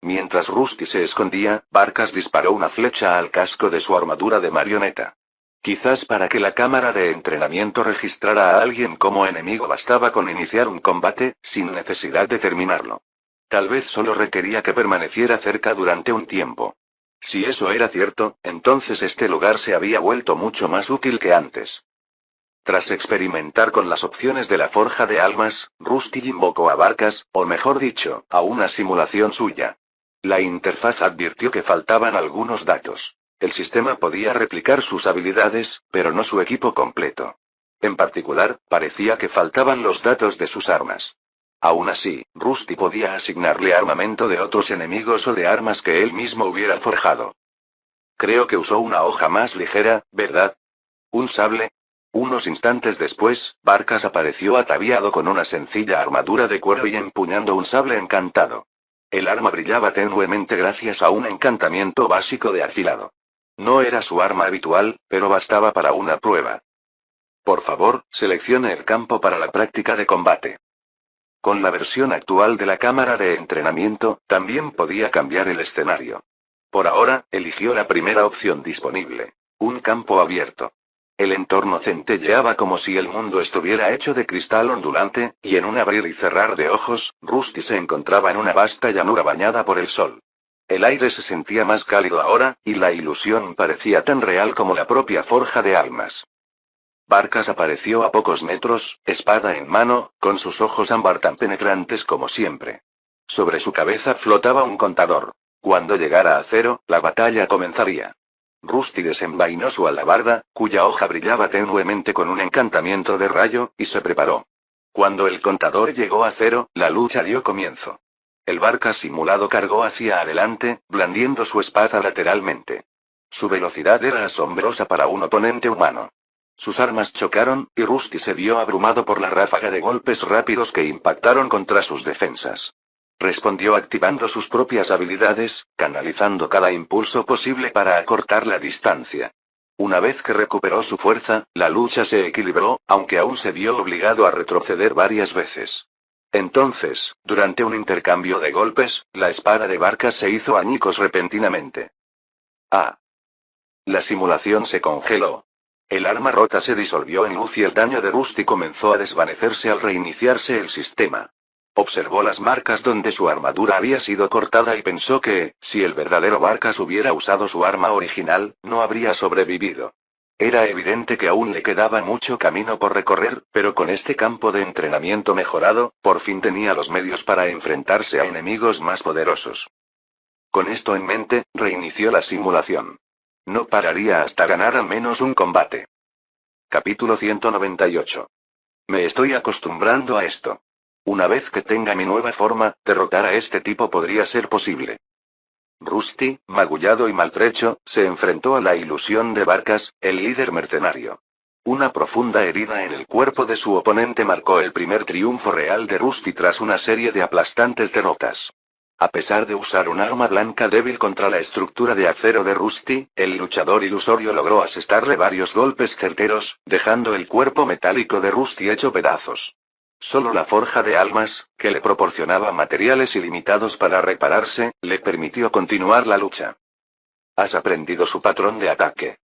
Mientras Rusty se escondía, Barcas disparó una flecha al casco de su armadura de marioneta. Quizás para que la cámara de entrenamiento registrara a alguien como enemigo bastaba con iniciar un combate, sin necesidad de terminarlo. Tal vez solo requería que permaneciera cerca durante un tiempo. Si eso era cierto, entonces este lugar se había vuelto mucho más útil que antes. Tras experimentar con las opciones de la forja de almas, Rusty invocó a Barkas, o mejor dicho, a una simulación suya. La interfaz advirtió que faltaban algunos datos. El sistema podía replicar sus habilidades, pero no su equipo completo. En particular, parecía que faltaban los datos de sus armas. Aún así, Rusty podía asignarle armamento de otros enemigos o de armas que él mismo hubiera forjado. Creo que usó una hoja más ligera, ¿verdad? ¿Un sable? Unos instantes después, Barkas apareció ataviado con una sencilla armadura de cuero y empuñando un sable encantado. El arma brillaba tenuemente gracias a un encantamiento básico de afilado. No era su arma habitual, pero bastaba para una prueba. Por favor, seleccione el campo para la práctica de combate. Con la versión actual de la cámara de entrenamiento, también podía cambiar el escenario. Por ahora, eligió la primera opción disponible. Un campo abierto. El entorno centelleaba como si el mundo estuviera hecho de cristal ondulante, y en un abrir y cerrar de ojos, Rusty se encontraba en una vasta llanura bañada por el sol. El aire se sentía más cálido ahora, y la ilusión parecía tan real como la propia forja de almas. Barkas apareció a pocos metros, espada en mano, con sus ojos ámbar tan penetrantes como siempre. Sobre su cabeza flotaba un contador. Cuando llegara a cero, la batalla comenzaría. Rusty desenvainó su alabarda, cuya hoja brillaba tenuemente con un encantamiento de rayo, y se preparó. Cuando el contador llegó a cero, la lucha dio comienzo. El Barkas simulado cargó hacia adelante, blandiendo su espada lateralmente. Su velocidad era asombrosa para un oponente humano. Sus armas chocaron, y Rusty se vio abrumado por la ráfaga de golpes rápidos que impactaron contra sus defensas. Respondió activando sus propias habilidades, canalizando cada impulso posible para acortar la distancia. Una vez que recuperó su fuerza, la lucha se equilibró, aunque aún se vio obligado a retroceder varias veces. Entonces, durante un intercambio de golpes, la espada de Barkas se hizo añicos repentinamente. ¡Ah! La simulación se congeló. El arma rota se disolvió en luz y el daño de Rusty comenzó a desvanecerse al reiniciarse el sistema. Observó las marcas donde su armadura había sido cortada y pensó que, si el verdadero Barkas hubiera usado su arma original, no habría sobrevivido. Era evidente que aún le quedaba mucho camino por recorrer, pero con este campo de entrenamiento mejorado, por fin tenía los medios para enfrentarse a enemigos más poderosos. Con esto en mente, reinició la simulación. No pararía hasta ganar al menos un combate. Capítulo 198. Me estoy acostumbrando a esto. Una vez que tenga mi nueva forma, derrotar a este tipo podría ser posible. Rusty, magullado y maltrecho, se enfrentó a la ilusión de Barkas, el líder mercenario. Una profunda herida en el cuerpo de su oponente marcó el primer triunfo real de Rusty tras una serie de aplastantes derrotas. A pesar de usar un arma blanca débil contra la estructura de acero de Rusty, el luchador ilusorio logró asestarle varios golpes certeros, dejando el cuerpo metálico de Rusty hecho pedazos. Solo la forja de almas, que le proporcionaba materiales ilimitados para repararse, le permitió continuar la lucha. Has aprendido su patrón de ataque,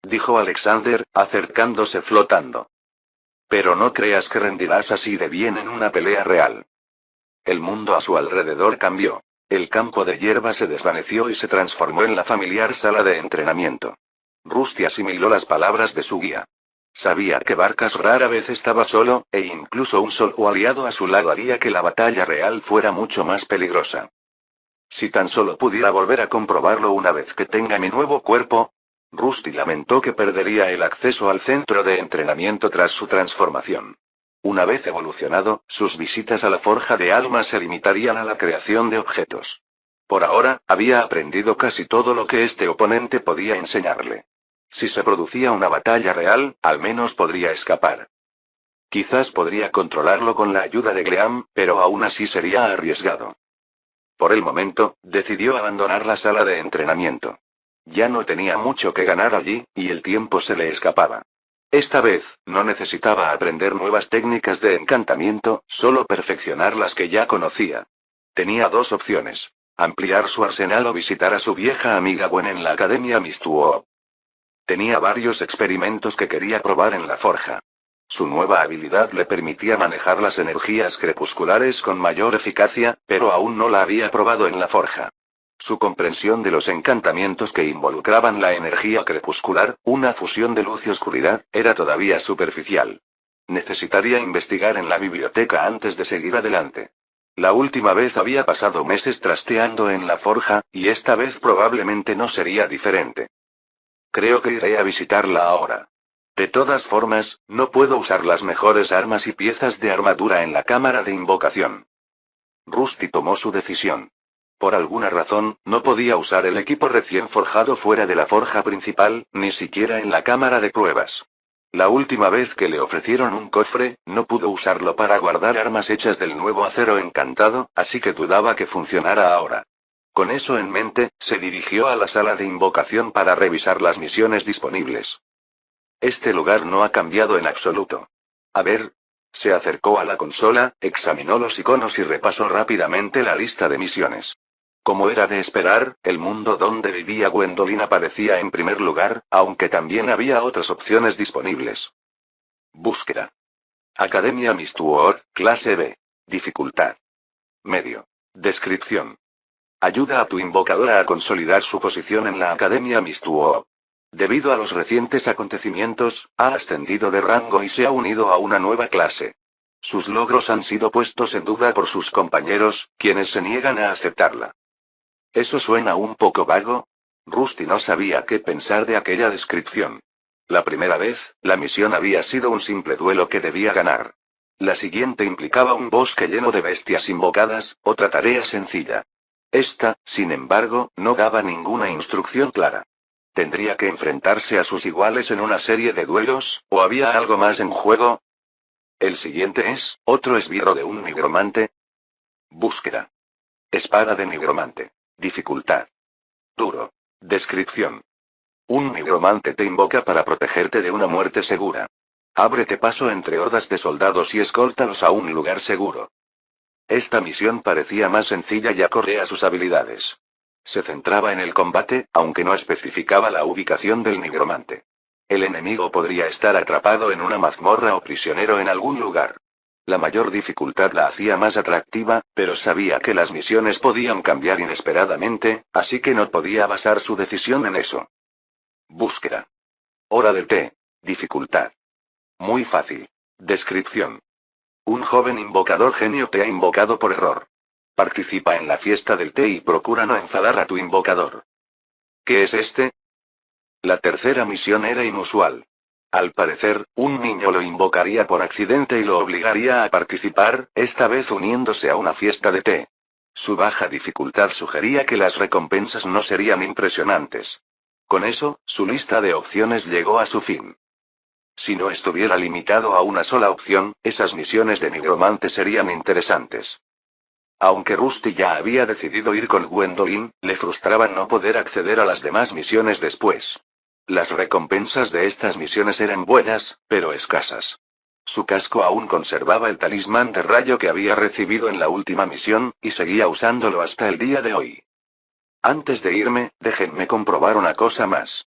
dijo Alexander, acercándose flotando. Pero no creas que rendirás así de bien en una pelea real. El mundo a su alrededor cambió. El campo de hierba se desvaneció y se transformó en la familiar sala de entrenamiento. Rusty asimiló las palabras de su guía. Sabía que Barkas rara vez estaba solo, e incluso un solo aliado a su lado haría que la batalla real fuera mucho más peligrosa. Si tan solo pudiera volver a comprobarlo una vez que tenga mi nuevo cuerpo. Rusty lamentó que perdería el acceso al centro de entrenamiento tras su transformación. Una vez evolucionado, sus visitas a la forja de almas se limitarían a la creación de objetos. Por ahora, había aprendido casi todo lo que este oponente podía enseñarle. Si se producía una batalla real, al menos podría escapar. Quizás podría controlarlo con la ayuda de Graham, pero aún así sería arriesgado. Por el momento, decidió abandonar la sala de entrenamiento. Ya no tenía mucho que ganar allí, y el tiempo se le escapaba. Esta vez, no necesitaba aprender nuevas técnicas de encantamiento, solo perfeccionar las que ya conocía. Tenía dos opciones: ampliar su arsenal o visitar a su vieja amiga Gwen en la Academia Mistwood. Tenía varios experimentos que quería probar en la forja. Su nueva habilidad le permitía manejar las energías crepusculares con mayor eficacia, pero aún no la había probado en la forja. Su comprensión de los encantamientos que involucraban la energía crepuscular, una fusión de luz y oscuridad, era todavía superficial. Necesitaría investigar en la biblioteca antes de seguir adelante. La última vez había pasado meses trasteando en la forja, y esta vez probablemente no sería diferente. Creo que iré a visitarla ahora. De todas formas, no puedo usar las mejores armas y piezas de armadura en la cámara de invocación. Rusty tomó su decisión. Por alguna razón, no podía usar el equipo recién forjado fuera de la forja principal, ni siquiera en la cámara de pruebas. La última vez que le ofrecieron un cofre, no pudo usarlo para guardar armas hechas del nuevo acero encantado, así que dudaba que funcionara ahora. Con eso en mente, se dirigió a la sala de invocación para revisar las misiones disponibles. Este lugar no ha cambiado en absoluto. A ver. Se acercó a la consola, examinó los iconos y repasó rápidamente la lista de misiones. Como era de esperar, el mundo donde vivía Gwendolyn aparecía en primer lugar, aunque también había otras opciones disponibles. Búsqueda. Academia Mistwood, clase B. Dificultad. Medio. Descripción. Ayuda a tu invocadora a consolidar su posición en la Academia Mistwood. Debido a los recientes acontecimientos, ha ascendido de rango y se ha unido a una nueva clase. Sus logros han sido puestos en duda por sus compañeros, quienes se niegan a aceptarla. ¿Eso suena un poco vago? Rusty no sabía qué pensar de aquella descripción. La primera vez, la misión había sido un simple duelo que debía ganar. La siguiente implicaba un bosque lleno de bestias invocadas, otra tarea sencilla. Esta, sin embargo, no daba ninguna instrucción clara. ¿Tendría que enfrentarse a sus iguales en una serie de duelos, o había algo más en juego? El siguiente es, otro esbirro de un nigromante. Búsqueda. Espada de nigromante. Dificultad. Duro. Descripción. Un nigromante te invoca para protegerte de una muerte segura. Ábrete paso entre hordas de soldados y escóltalos a un lugar seguro. Esta misión parecía más sencilla y acorde a sus habilidades. Se centraba en el combate, aunque no especificaba la ubicación del nigromante. El enemigo podría estar atrapado en una mazmorra o prisionero en algún lugar. La mayor dificultad la hacía más atractiva, pero sabía que las misiones podían cambiar inesperadamente, así que no podía basar su decisión en eso. Búsqueda. Hora del té. Dificultad. Muy fácil. Descripción. Un joven invocador genio te ha invocado por error. Participa en la fiesta del té y procura no enfadar a tu invocador. ¿Qué es este? La tercera misión era inusual. Al parecer, un niño lo invocaría por accidente y lo obligaría a participar, esta vez uniéndose a una fiesta de té. Su baja dificultad sugería que las recompensas no serían impresionantes. Con eso, su lista de opciones llegó a su fin. Si no estuviera limitado a una sola opción, esas misiones de nigromante serían interesantes. Aunque Rusty ya había decidido ir con Gwendolyn, le frustraba no poder acceder a las demás misiones después. Las recompensas de estas misiones eran buenas, pero escasas. Su casco aún conservaba el talismán de rayo que había recibido en la última misión, y seguía usándolo hasta el día de hoy. Antes de irme, déjenme comprobar una cosa más.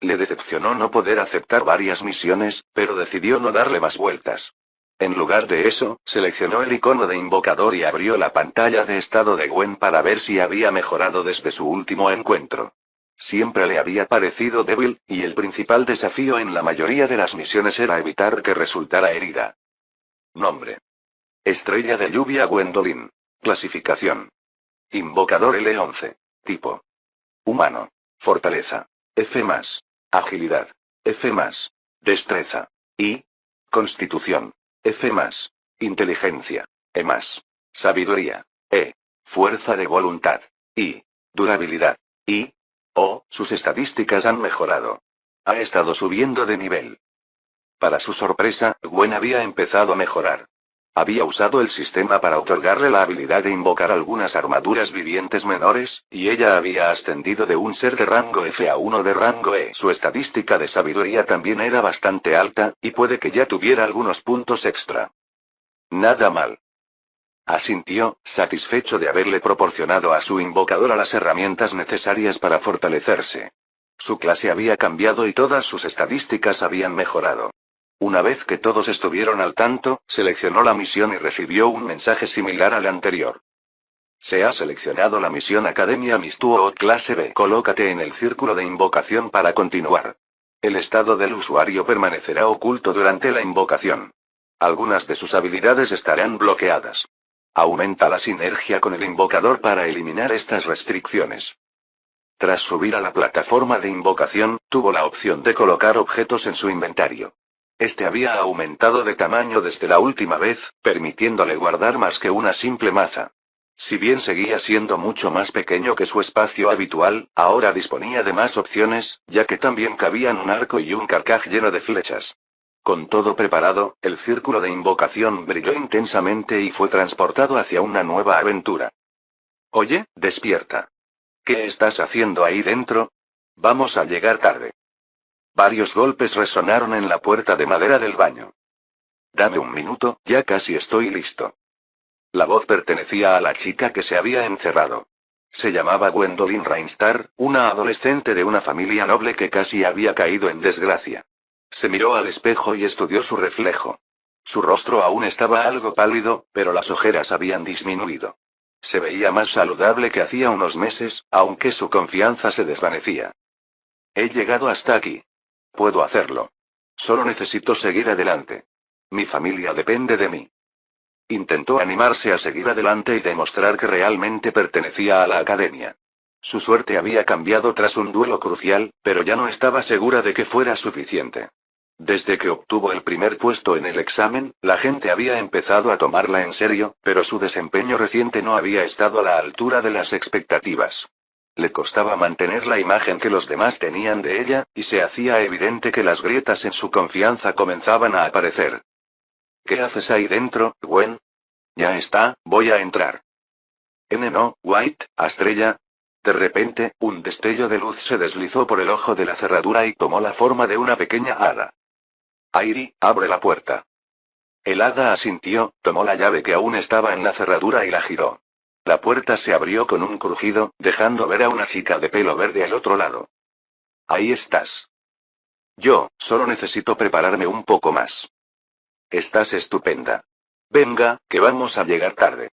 Le decepcionó no poder aceptar varias misiones, pero decidió no darle más vueltas. En lugar de eso, seleccionó el icono de invocador y abrió la pantalla de estado de Gwen para ver si había mejorado desde su último encuentro. Siempre le había parecido débil, y el principal desafío en la mayoría de las misiones era evitar que resultara herida. Nombre. Estrella de lluvia Gwendolyn. Clasificación. Invocador L11. Tipo. Humano. Fortaleza. F+. Agilidad. F+. Destreza. I. Constitución. F+. Inteligencia. E+. Sabiduría. E. Fuerza de voluntad. I. Durabilidad. I. Sus estadísticas han mejorado. Ha estado subiendo de nivel. Para su sorpresa, Gwen había empezado a mejorar. Había usado el sistema para otorgarle la habilidad de invocar algunas armaduras vivientes menores, y ella había ascendido de un ser de rango F a uno de rango E. Su estadística de sabiduría también era bastante alta, y puede que ya tuviera algunos puntos extra. Nada mal. Asintió, satisfecho de haberle proporcionado a su invocadora las herramientas necesarias para fortalecerse. Su clase había cambiado y todas sus estadísticas habían mejorado. Una vez que todos estuvieron al tanto, seleccionó la misión y recibió un mensaje similar al anterior. Se ha seleccionado la misión Academia Mistuo Clase B. Colócate en el círculo de invocación para continuar. El estado del usuario permanecerá oculto durante la invocación. Algunas de sus habilidades estarán bloqueadas. Aumenta la sinergia con el invocador para eliminar estas restricciones. Tras subir a la plataforma de invocación, tuvo la opción de colocar objetos en su inventario. Este había aumentado de tamaño desde la última vez, permitiéndole guardar más que una simple maza. Si bien seguía siendo mucho más pequeño que su espacio habitual, ahora disponía de más opciones, ya que también cabían un arco y un carcaj lleno de flechas. Con todo preparado, el círculo de invocación brilló intensamente y fue transportado hacia una nueva aventura. Oye, despierta. ¿Qué estás haciendo ahí dentro? Vamos a llegar tarde. Varios golpes resonaron en la puerta de madera del baño. Dame un minuto, ya casi estoy listo. La voz pertenecía a la chica que se había encerrado. Se llamaba Gwendolyn Reinstar, una adolescente de una familia noble que casi había caído en desgracia. Se miró al espejo y estudió su reflejo. Su rostro aún estaba algo pálido, pero las ojeras habían disminuido. Se veía más saludable que hacía unos meses, aunque su confianza se desvanecía. He llegado hasta aquí. Puedo hacerlo. Solo necesito seguir adelante. Mi familia depende de mí. Intentó animarse a seguir adelante y demostrar que realmente pertenecía a la academia. Su suerte había cambiado tras un duelo crucial, pero ya no estaba segura de que fuera suficiente. Desde que obtuvo el primer puesto en el examen, la gente había empezado a tomarla en serio, pero su desempeño reciente no había estado a la altura de las expectativas. Le costaba mantener la imagen que los demás tenían de ella, y se hacía evidente que las grietas en su confianza comenzaban a aparecer. ¿Qué haces ahí dentro, Gwen? Ya está, voy a entrar. No, White, Estrella. De repente, un destello de luz se deslizó por el ojo de la cerradura y tomó la forma de una pequeña hada. Airi, abre la puerta. El hada asintió, tomó la llave que aún estaba en la cerradura y la giró. La puerta se abrió con un crujido, dejando ver a una chica de pelo verde al otro lado. Ahí estás. Yo, solo necesito prepararme un poco más. Estás estupenda. Venga, que vamos a llegar tarde.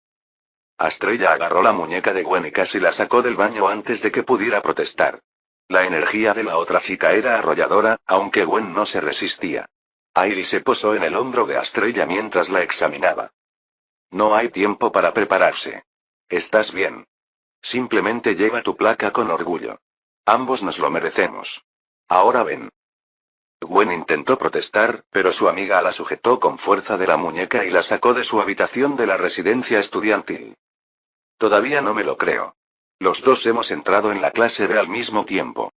Estrella agarró la muñeca de Gwen y casi la sacó del baño antes de que pudiera protestar. La energía de la otra chica era arrolladora, aunque Gwen no se resistía. Airi se posó en el hombro de Estrella mientras la examinaba. No hay tiempo para prepararse. Estás bien. Simplemente lleva tu placa con orgullo. Ambos nos lo merecemos. Ahora ven. Gwen intentó protestar, pero su amiga la sujetó con fuerza de la muñeca y la sacó de su habitación de la residencia estudiantil. Todavía no me lo creo. Los dos hemos entrado en la clase B al mismo tiempo.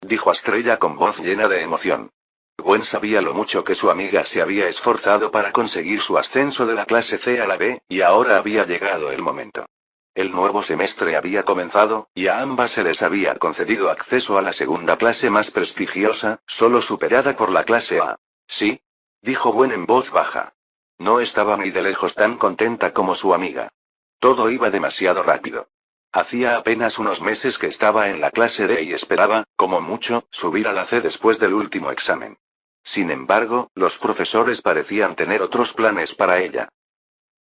Dijo Estrella con voz llena de emoción. Gwen sabía lo mucho que su amiga se había esforzado para conseguir su ascenso de la clase C a la B, y ahora había llegado el momento. El nuevo semestre había comenzado, y a ambas se les había concedido acceso a la segunda clase más prestigiosa, solo superada por la clase A. Sí, dijo Gwen en voz baja. No estaba ni de lejos tan contenta como su amiga. Todo iba demasiado rápido. Hacía apenas unos meses que estaba en la clase D y esperaba, como mucho, subir a la C después del último examen. Sin embargo, los profesores parecían tener otros planes para ella.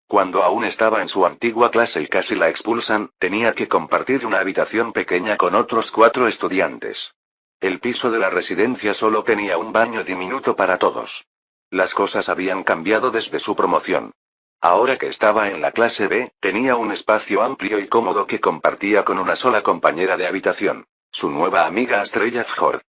Cuando aún estaba en su antigua clase y casi la expulsan, tenía que compartir una habitación pequeña con otros 4 estudiantes. El piso de la residencia solo tenía un baño diminuto para todos. Las cosas habían cambiado desde su promoción. Ahora que estaba en la clase B, tenía un espacio amplio y cómodo que compartía con una sola compañera de habitación, su nueva amiga Estrella Fjord.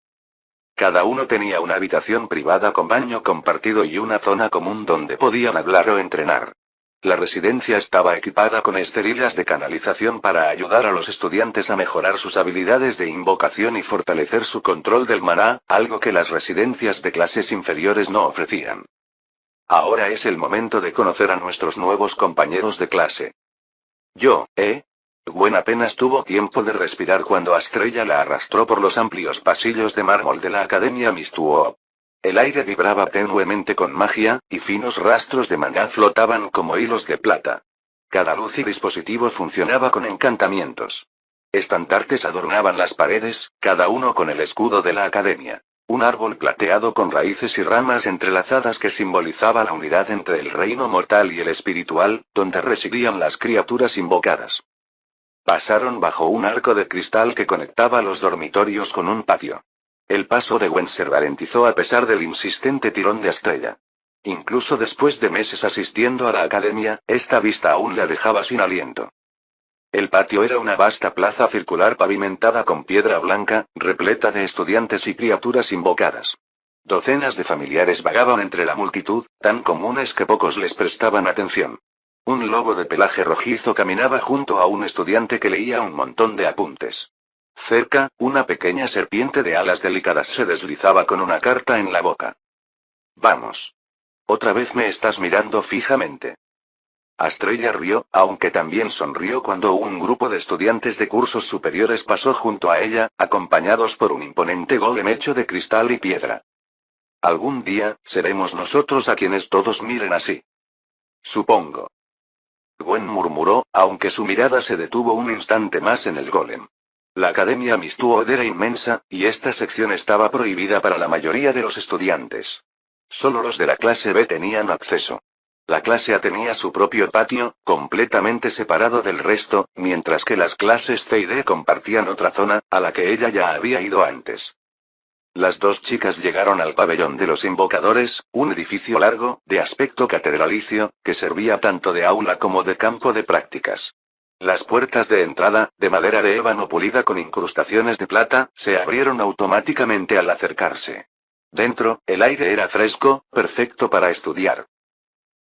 Cada uno tenía una habitación privada con baño compartido y una zona común donde podían hablar o entrenar. La residencia estaba equipada con esterillas de canalización para ayudar a los estudiantes a mejorar sus habilidades de invocación y fortalecer su control del maná, algo que las residencias de clases inferiores no ofrecían. Ahora es el momento de conocer a nuestros nuevos compañeros de clase. Gwen apenas tuvo tiempo de respirar cuando Estrella la arrastró por los amplios pasillos de mármol de la Academia Mistuo. El aire vibraba tenuemente con magia, y finos rastros de maná flotaban como hilos de plata. Cada luz y dispositivo funcionaba con encantamientos. Estandartes adornaban las paredes, cada uno con el escudo de la academia. Un árbol plateado con raíces y ramas entrelazadas que simbolizaba la unidad entre el reino mortal y el espiritual, donde residían las criaturas invocadas. Pasaron bajo un arco de cristal que conectaba los dormitorios con un patio. El paso de Gwen se ralentizó a pesar del insistente tirón de Estrella. Incluso después de meses asistiendo a la academia, esta vista aún la dejaba sin aliento. El patio era una vasta plaza circular pavimentada con piedra blanca, repleta de estudiantes y criaturas invocadas. Docenas de familiares vagaban entre la multitud, tan comunes que pocos les prestaban atención. Un lobo de pelaje rojizo caminaba junto a un estudiante que leía un montón de apuntes. Cerca, una pequeña serpiente de alas delicadas se deslizaba con una carta en la boca. Vamos. Otra vez me estás mirando fijamente. Estrella rió, aunque también sonrió cuando un grupo de estudiantes de cursos superiores pasó junto a ella, acompañados por un imponente golem hecho de cristal y piedra. Algún día, seremos nosotros a quienes todos miren así. Supongo. Gwen murmuró, aunque su mirada se detuvo un instante más en el golem. La Academia Mistwood era inmensa, y esta sección estaba prohibida para la mayoría de los estudiantes. Solo los de la clase B tenían acceso. La clase A tenía su propio patio, completamente separado del resto, mientras que las clases C y D compartían otra zona, a la que ella ya había ido antes. Las dos chicas llegaron al pabellón de los invocadores, un edificio largo, de aspecto catedralicio, que servía tanto de aula como de campo de prácticas. Las puertas de entrada, de madera de ébano pulida con incrustaciones de plata, se abrieron automáticamente al acercarse. Dentro, el aire era fresco, perfecto para estudiar.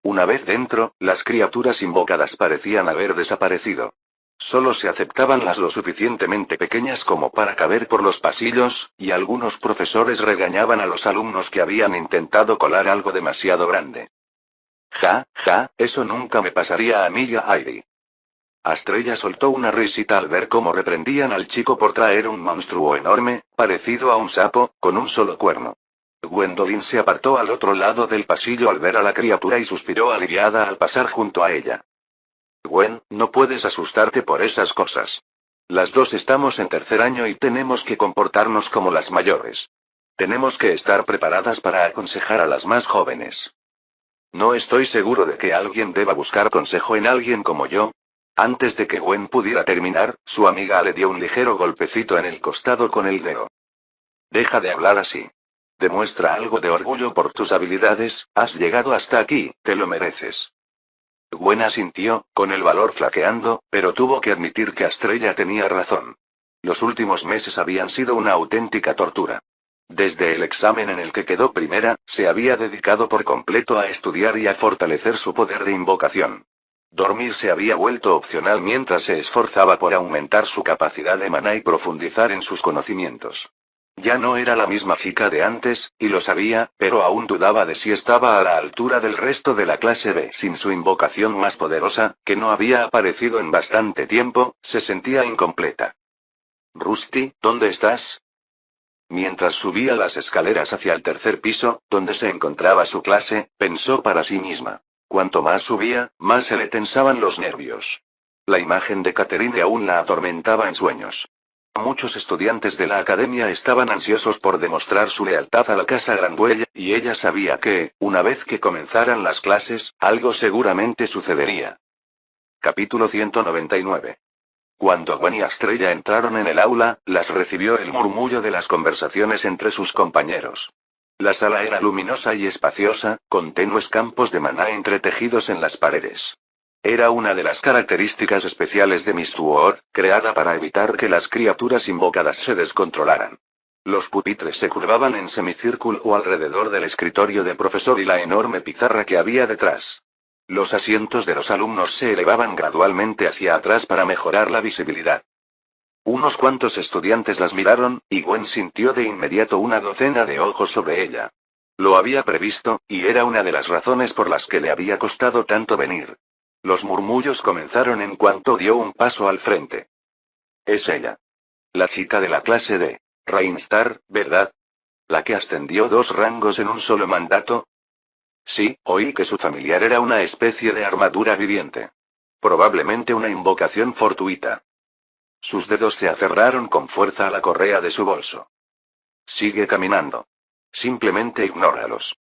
Una vez dentro, las criaturas invocadas parecían haber desaparecido. Solo se aceptaban las lo suficientemente pequeñas como para caber por los pasillos, y algunos profesores regañaban a los alumnos que habían intentado colar algo demasiado grande. Ja, eso nunca me pasaría a mí y a Airy. Estrella soltó una risita al ver cómo reprendían al chico por traer un monstruo enorme, parecido a un sapo, con un solo cuerno. Gwendolyn se apartó al otro lado del pasillo al ver a la criatura y suspiró aliviada al pasar junto a ella. Gwen, no puedes asustarte por esas cosas. Las dos estamos en tercer año y tenemos que comportarnos como las mayores. Tenemos que estar preparadas para aconsejar a las más jóvenes. No estoy seguro de que alguien deba buscar consejo en alguien como yo. Antes de que Gwen pudiera terminar, su amiga le dio un ligero golpecito en el costado con el dedo. Deja de hablar así. Demuestra algo de orgullo por tus habilidades, has llegado hasta aquí, te lo mereces. Gwen asintió, con el valor flaqueando, pero tuvo que admitir que Estrella tenía razón. Los últimos meses habían sido una auténtica tortura. Desde el examen en el que quedó primera, se había dedicado por completo a estudiar y a fortalecer su poder de invocación. Dormir se había vuelto opcional mientras se esforzaba por aumentar su capacidad de maná y profundizar en sus conocimientos. Ya no era la misma chica de antes, y lo sabía, pero aún dudaba de si estaba a la altura del resto de la clase B. Sin su invocación más poderosa, que no había aparecido en bastante tiempo, se sentía incompleta. Rusty, ¿dónde estás? Mientras subía las escaleras hacia el tercer piso, donde se encontraba su clase, pensó para sí misma. Cuanto más subía, más se le tensaban los nervios. La imagen de Catherine aún la atormentaba en sueños. Muchos estudiantes de la academia estaban ansiosos por demostrar su lealtad a la casa Granwell, y ella sabía que, una vez que comenzaran las clases, algo seguramente sucedería. Capítulo 199. Cuando Gwen y Estrella entraron en el aula, las recibió el murmullo de las conversaciones entre sus compañeros. La sala era luminosa y espaciosa, con tenues campos de maná entretejidos en las paredes. Era una de las características especiales de Mistwood, creada para evitar que las criaturas invocadas se descontrolaran. Los pupitres se curvaban en semicírculo alrededor del escritorio del profesor y la enorme pizarra que había detrás. Los asientos de los alumnos se elevaban gradualmente hacia atrás para mejorar la visibilidad. Unos cuantos estudiantes las miraron, y Gwen sintió de inmediato una docena de ojos sobre ella. Lo había previsto, y era una de las razones por las que le había costado tanto venir. Los murmullos comenzaron en cuanto dio un paso al frente. Es ella. La chica de la clase de Rainstar, ¿verdad? ¿La que ascendió 2 rangos en un solo mandato? Sí, oí que su familiar era una especie de armadura viviente. Probablemente una invocación fortuita. Sus dedos se aferraron con fuerza a la correa de su bolso. Sigue caminando. Simplemente ignóralos.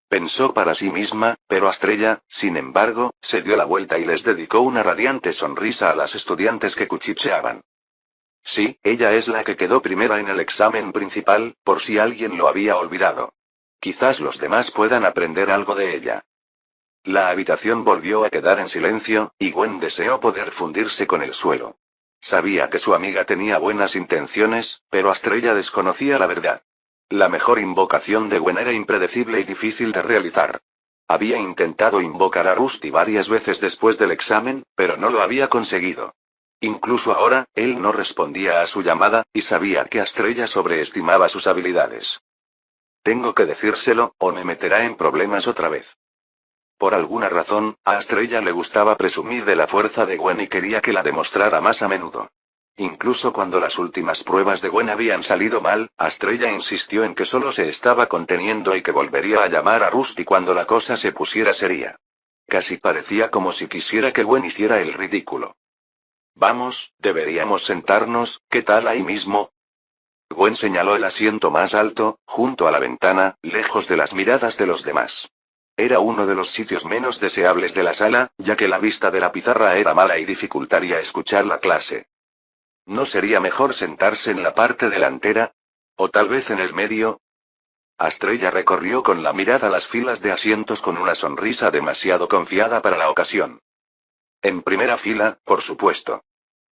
Pensó para sí misma, pero Estrella, sin embargo, se dio la vuelta y les dedicó una radiante sonrisa a las estudiantes que cuchicheaban. Sí, ella es la que quedó primera en el examen principal, por si alguien lo había olvidado. Quizás los demás puedan aprender algo de ella. La habitación volvió a quedar en silencio, y Gwen deseó poder fundirse con el suelo. Sabía que su amiga tenía buenas intenciones, pero Estrella desconocía la verdad. La mejor invocación de Gwen era impredecible y difícil de realizar. Había intentado invocar a Rusty varias veces después del examen, pero no lo había conseguido. Incluso ahora, él no respondía a su llamada, y sabía que Estrella sobreestimaba sus habilidades. Tengo que decírselo, o me meterá en problemas otra vez. Por alguna razón, a Estrella le gustaba presumir de la fuerza de Gwen y quería que la demostrara más a menudo. Incluso cuando las últimas pruebas de Gwen habían salido mal, Estrella insistió en que solo se estaba conteniendo y que volvería a llamar a Rusty cuando la cosa se pusiera seria. Casi parecía como si quisiera que Gwen hiciera el ridículo. Vamos, deberíamos sentarnos, ¿qué tal ahí mismo? Gwen señaló el asiento más alto, junto a la ventana, lejos de las miradas de los demás. Era uno de los sitios menos deseables de la sala, ya que la vista de la pizarra era mala y dificultaría escuchar la clase. ¿No sería mejor sentarse en la parte delantera? ¿O tal vez en el medio? Estrella recorrió con la mirada las filas de asientos con una sonrisa demasiado confiada para la ocasión. En primera fila, por supuesto.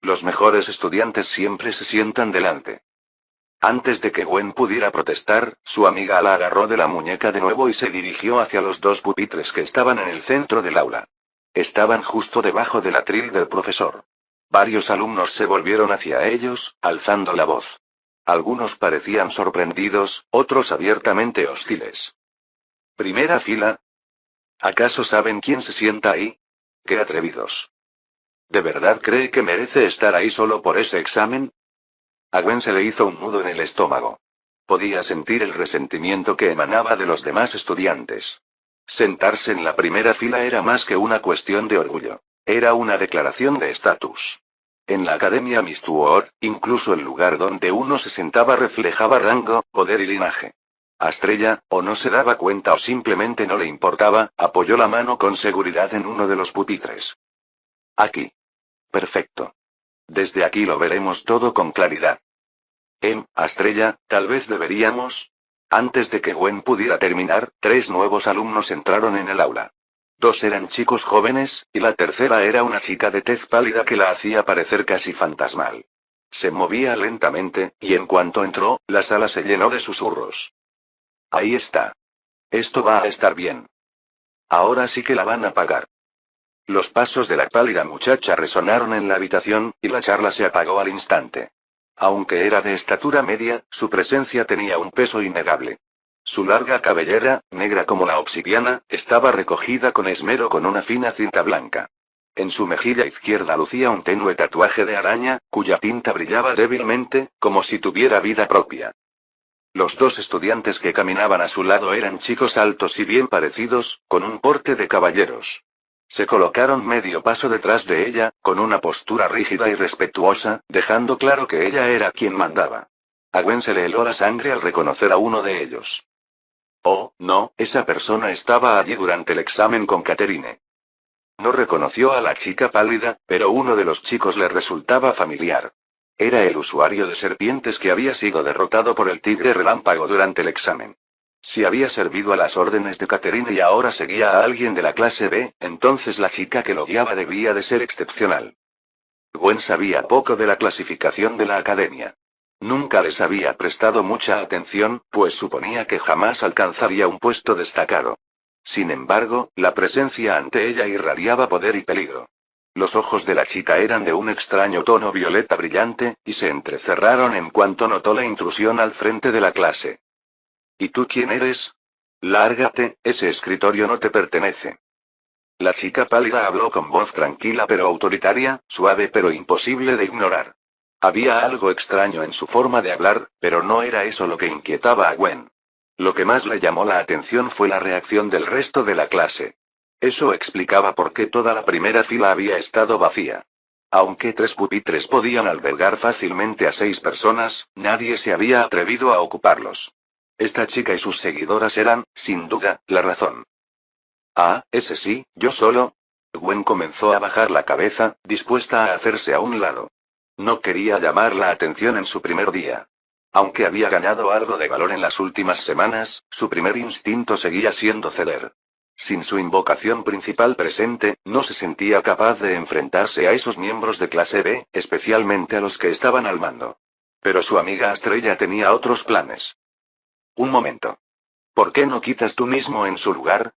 Los mejores estudiantes siempre se sientan delante. Antes de que Gwen pudiera protestar, su amiga la agarró de la muñeca de nuevo y se dirigió hacia los dos pupitres que estaban en el centro del aula. Estaban justo debajo del atril del profesor. Varios alumnos se volvieron hacia ellos, alzando la voz. Algunos parecían sorprendidos, otros abiertamente hostiles. ¿Primera fila? ¿Acaso saben quién se sienta ahí? ¡Qué atrevidos! ¿De verdad cree que merece estar ahí solo por ese examen? A Gwen se le hizo un nudo en el estómago. Podía sentir el resentimiento que emanaba de los demás estudiantes. Sentarse en la primera fila era más que una cuestión de orgullo. Era una declaración de estatus. En la Academia Mistwood, incluso el lugar donde uno se sentaba reflejaba rango, poder y linaje. Estrella, o no se daba cuenta o simplemente no le importaba, apoyó la mano con seguridad en uno de los pupitres. Aquí. Perfecto. Desde aquí lo veremos todo con claridad. Estrella, tal vez deberíamos. Antes de que Gwen pudiera terminar, 3 nuevos alumnos entraron en el aula. 2 eran chicos jóvenes, y la tercera era una chica de tez pálida que la hacía parecer casi fantasmal. Se movía lentamente, y en cuanto entró, la sala se llenó de susurros. Ahí está. Esto va a estar bien. Ahora sí que la van a pagar. Los pasos de la pálida muchacha resonaron en la habitación, y la charla se apagó al instante. Aunque era de estatura media, su presencia tenía un peso innegable. Su larga cabellera, negra como la obsidiana, estaba recogida con esmero con una fina cinta blanca. En su mejilla izquierda lucía un tenue tatuaje de araña, cuya tinta brillaba débilmente, como si tuviera vida propia. Los 2 estudiantes que caminaban a su lado eran chicos altos y bien parecidos, con un porte de caballeros. Se colocaron medio paso detrás de ella, con una postura rígida y respetuosa, dejando claro que ella era quien mandaba. A Gwen se le heló la sangre al reconocer a uno de ellos. Oh, no, esa persona estaba allí durante el examen con Catherine. No reconoció a la chica pálida, pero uno de los chicos le resultaba familiar. Era el usuario de serpientes que había sido derrotado por el tigre relámpago durante el examen. Si había servido a las órdenes de Catherine y ahora seguía a alguien de la clase B, entonces la chica que lo guiaba debía de ser excepcional. Gwen sabía poco de la clasificación de la academia. Nunca les había prestado mucha atención, pues suponía que jamás alcanzaría un puesto destacado. Sin embargo, la presencia ante ella irradiaba poder y peligro. Los ojos de la chica eran de un extraño tono violeta brillante, y se entrecerraron en cuanto notó la intrusión al frente de la clase. ¿Y tú quién eres? Lárgate, ese escritorio no te pertenece. La chica pálida habló con voz tranquila pero autoritaria, suave pero imposible de ignorar. Había algo extraño en su forma de hablar, pero no era eso lo que inquietaba a Gwen. Lo que más le llamó la atención fue la reacción del resto de la clase. Eso explicaba por qué toda la primera fila había estado vacía. Aunque 3 pupitres podían albergar fácilmente a 6 personas, nadie se había atrevido a ocuparlos. Esta chica y sus seguidoras eran, sin duda, la razón. Ah, ese sí, yo solo. Gwen comenzó a bajar la cabeza, dispuesta a hacerse a un lado. No quería llamar la atención en su primer día. Aunque había ganado algo de valor en las últimas semanas, su primer instinto seguía siendo ceder. Sin su invocación principal presente, no se sentía capaz de enfrentarse a esos miembros de clase B, especialmente a los que estaban al mando. Pero su amiga Estrella tenía otros planes. Un momento. ¿Por qué no quitas tú mismo en su lugar?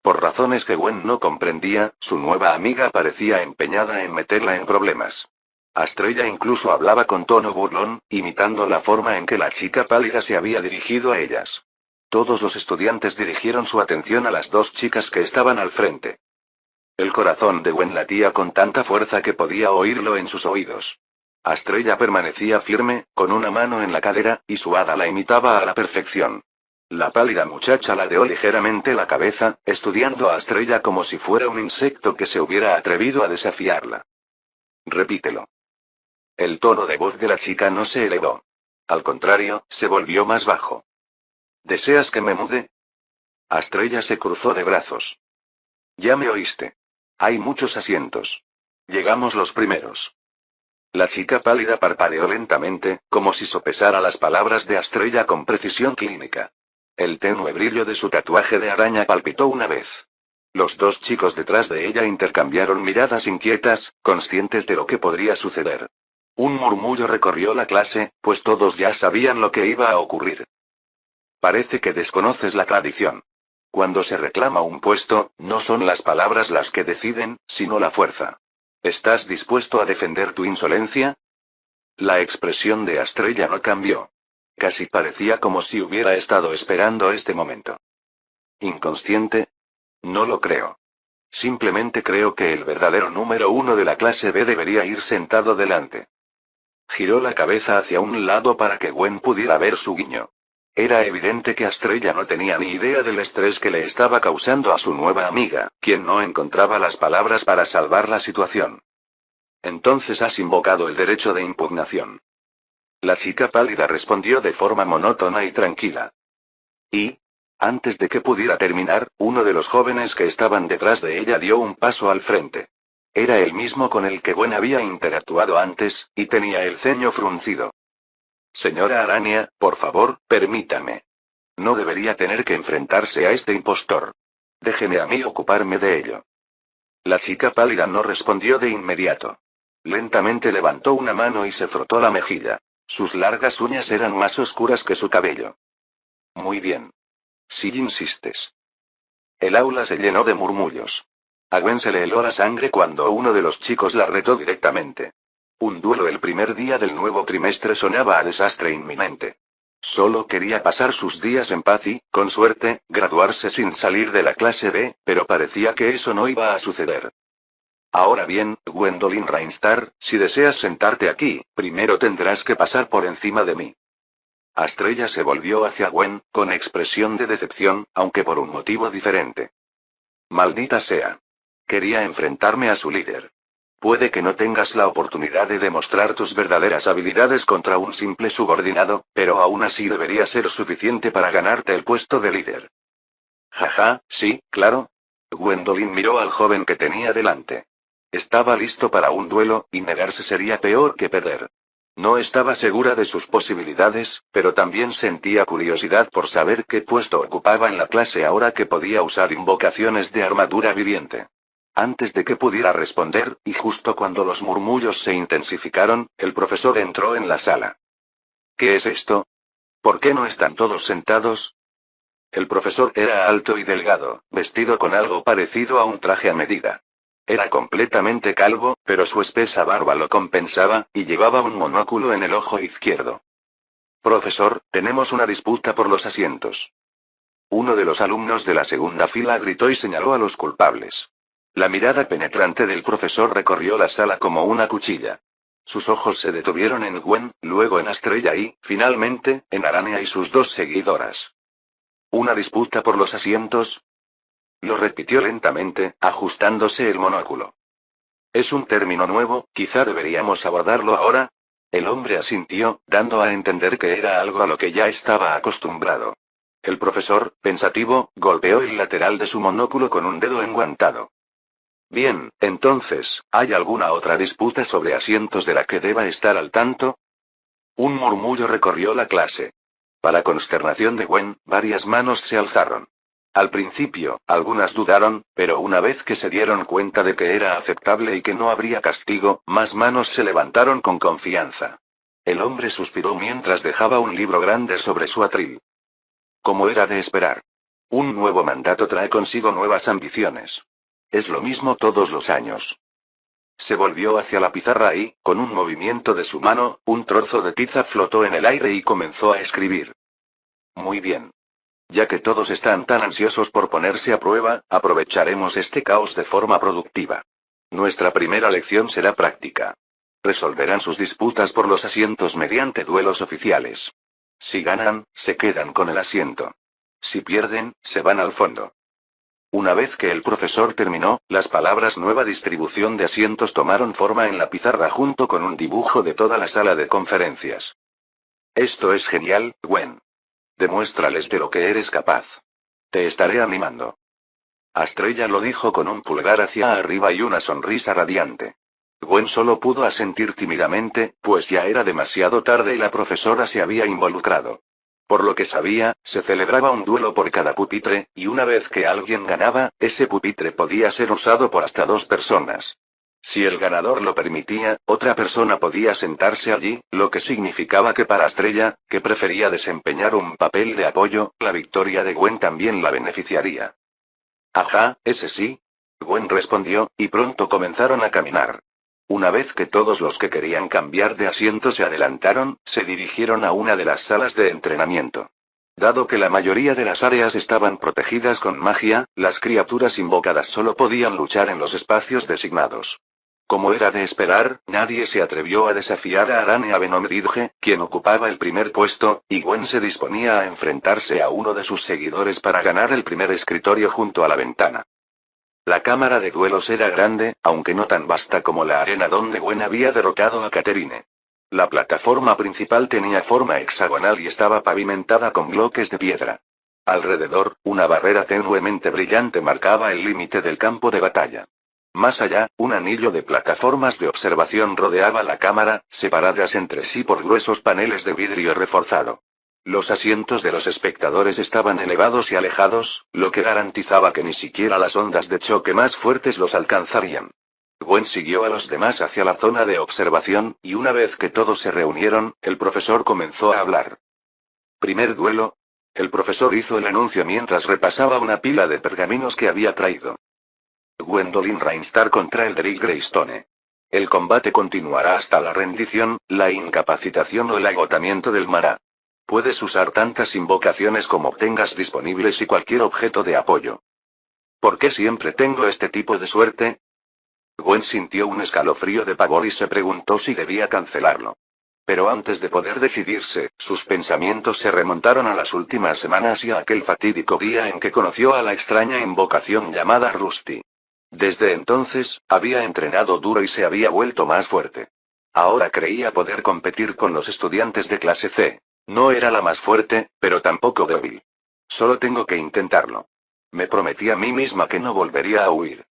Por razones que Gwen no comprendía, su nueva amiga parecía empeñada en meterla en problemas. Estrella incluso hablaba con tono burlón, imitando la forma en que la chica pálida se había dirigido a ellas. Todos los estudiantes dirigieron su atención a las 2 chicas que estaban al frente. El corazón de Gwen latía con tanta fuerza que podía oírlo en sus oídos. Estrella permanecía firme, con una mano en la cadera, y su hada la imitaba a la perfección. La pálida muchacha ladeó ligeramente la cabeza, estudiando a Estrella como si fuera un insecto que se hubiera atrevido a desafiarla. Repítelo. El tono de voz de la chica no se elevó. Al contrario, se volvió más bajo. ¿Deseas que me mude? Estrella se cruzó de brazos. Ya me oíste. Hay muchos asientos. Llegamos los primeros. La chica pálida parpadeó lentamente, como si sopesara las palabras de Estrella con precisión clínica. El tenue brillo de su tatuaje de araña palpitó una vez. Los 2 chicos detrás de ella intercambiaron miradas inquietas, conscientes de lo que podría suceder. Un murmullo recorrió la clase, pues todos ya sabían lo que iba a ocurrir. Parece que desconoces la tradición. Cuando se reclama un puesto, no son las palabras las que deciden, sino la fuerza. ¿Estás dispuesto a defender tu insolencia? La expresión de Estrella no cambió. Casi parecía como si hubiera estado esperando este momento. ¿Inconsciente? No lo creo. Simplemente creo que el verdadero número 1 de la clase B debería ir sentado delante. Giró la cabeza hacia un lado para que Gwen pudiera ver su guiño. Era evidente que Estrella no tenía ni idea del estrés que le estaba causando a su nueva amiga, quien no encontraba las palabras para salvar la situación. Entonces has invocado el derecho de impugnación. La chica pálida respondió de forma monótona y tranquila. Y, antes de que pudiera terminar, uno de los jóvenes que estaban detrás de ella dio un paso al frente. Era el mismo con el que Gwen había interactuado antes, y tenía el ceño fruncido. Señora Araña, por favor, permítame. No debería tener que enfrentarse a este impostor. Déjeme a mí ocuparme de ello. La chica pálida no respondió de inmediato. Lentamente levantó una mano y se frotó la mejilla. Sus largas uñas eran más oscuras que su cabello. Muy bien. Si insistes. El aula se llenó de murmullos. A Gwen se le heló la sangre cuando uno de los chicos la retó directamente. Un duelo el primer día del nuevo trimestre sonaba a desastre inminente. Solo quería pasar sus días en paz y, con suerte, graduarse sin salir de la clase B, pero parecía que eso no iba a suceder. Ahora bien, Gwendolyn Reinstar, si deseas sentarte aquí, primero tendrás que pasar por encima de mí. Estrella se volvió hacia Gwen, con expresión de decepción, aunque por un motivo diferente. Maldita sea. Quería enfrentarme a su líder. Puede que no tengas la oportunidad de demostrar tus verdaderas habilidades contra un simple subordinado, pero aún así debería ser suficiente para ganarte el puesto de líder. Jaja, sí, claro. Gwendolyn miró al joven que tenía delante. Estaba listo para un duelo, y negarse sería peor que perder. No estaba segura de sus posibilidades, pero también sentía curiosidad por saber qué puesto ocupaba en la clase ahora que podía usar invocaciones de armadura viviente. Antes de que pudiera responder, y justo cuando los murmullos se intensificaron, el profesor entró en la sala. ¿Qué es esto? ¿Por qué no están todos sentados? El profesor era alto y delgado, vestido con algo parecido a un traje a medida. Era completamente calvo, pero su espesa barba lo compensaba, y llevaba un monóculo en el ojo izquierdo. Profesor, tenemos una disputa por los asientos. Uno de los alumnos de la segunda fila gritó y señaló a los culpables. La mirada penetrante del profesor recorrió la sala como una cuchilla. Sus ojos se detuvieron en Gwen, luego en Estrella y, finalmente, en Araña y sus 2 seguidoras. ¿Una disputa por los asientos? Lo repitió lentamente, ajustándose el monóculo. Es un término nuevo, quizá deberíamos abordarlo ahora. El hombre asintió, dando a entender que era algo a lo que ya estaba acostumbrado. El profesor, pensativo, golpeó el lateral de su monóculo con un dedo enguantado. Bien, entonces, ¿hay alguna otra disputa sobre asientos de la que deba estar al tanto? Un murmullo recorrió la clase. Para consternación de Gwen, varias manos se alzaron. Al principio, algunas dudaron, pero una vez que se dieron cuenta de que era aceptable y que no habría castigo, más manos se levantaron con confianza. El hombre suspiró mientras dejaba un libro grande sobre su atril. Como era de esperar. Un nuevo mandato trae consigo nuevas ambiciones. Es lo mismo todos los años. Se volvió hacia la pizarra y, con un movimiento de su mano, un trozo de tiza flotó en el aire y comenzó a escribir. Muy bien. Ya que todos están tan ansiosos por ponerse a prueba, aprovecharemos este caos de forma productiva. Nuestra primera lección será práctica. Resolverán sus disputas por los asientos mediante duelos oficiales. Si ganan, se quedan con el asiento. Si pierden, se van al fondo. Una vez que el profesor terminó, las palabras nueva distribución de asientos tomaron forma en la pizarra junto con un dibujo de toda la sala de conferencias. Esto es genial, Gwen. Demuéstrales de lo que eres capaz. Te estaré animando. Estrella lo dijo con un pulgar hacia arriba y una sonrisa radiante. Gwen solo pudo asentir tímidamente, pues ya era demasiado tarde y la profesora se había involucrado. Por lo que sabía, se celebraba un duelo por cada pupitre, y una vez que alguien ganaba, ese pupitre podía ser usado por hasta 2 personas. Si el ganador lo permitía, otra persona podía sentarse allí, lo que significaba que para Estrella, que prefería desempeñar un papel de apoyo, la victoria de Gwen también la beneficiaría. Ajá, ese sí. Gwen respondió, y pronto comenzaron a caminar. Una vez que todos los que querían cambiar de asiento se adelantaron, se dirigieron a una de las salas de entrenamiento. Dado que la mayoría de las áreas estaban protegidas con magia, las criaturas invocadas solo podían luchar en los espacios designados. Como era de esperar, nadie se atrevió a desafiar a Arane Avenomridge, quien ocupaba el primer puesto, y Gwen se disponía a enfrentarse a uno de sus seguidores para ganar el primer escritorio junto a la ventana. La cámara de duelos era grande, aunque no tan vasta como la arena donde Gwen había derrotado a Catherine. La plataforma principal tenía forma hexagonal y estaba pavimentada con bloques de piedra. Alrededor, una barrera tenuemente brillante marcaba el límite del campo de batalla. Más allá, un anillo de plataformas de observación rodeaba la cámara, separadas entre sí por gruesos paneles de vidrio reforzado. Los asientos de los espectadores estaban elevados y alejados, lo que garantizaba que ni siquiera las ondas de choque más fuertes los alcanzarían. Gwen siguió a los demás hacia la zona de observación, y una vez que todos se reunieron, el profesor comenzó a hablar. Primer duelo. El profesor hizo el anuncio mientras repasaba una pila de pergaminos que había traído. Gwendolyn Rainstar contra Elderick Greystone. El combate continuará hasta la rendición, la incapacitación o el agotamiento del Mara. Puedes usar tantas invocaciones como tengas disponibles y cualquier objeto de apoyo. ¿Por qué siempre tengo este tipo de suerte? Gwen sintió un escalofrío de pavor y se preguntó si debía cancelarlo. Pero antes de poder decidirse, sus pensamientos se remontaron a las últimas semanas y a aquel fatídico día en que conoció a la extraña invocación llamada Rusty. Desde entonces, había entrenado duro y se había vuelto más fuerte. Ahora creía poder competir con los estudiantes de clase C. No era la más fuerte, pero tampoco débil. Solo tengo que intentarlo. Me prometí a mí misma que no volvería a huir.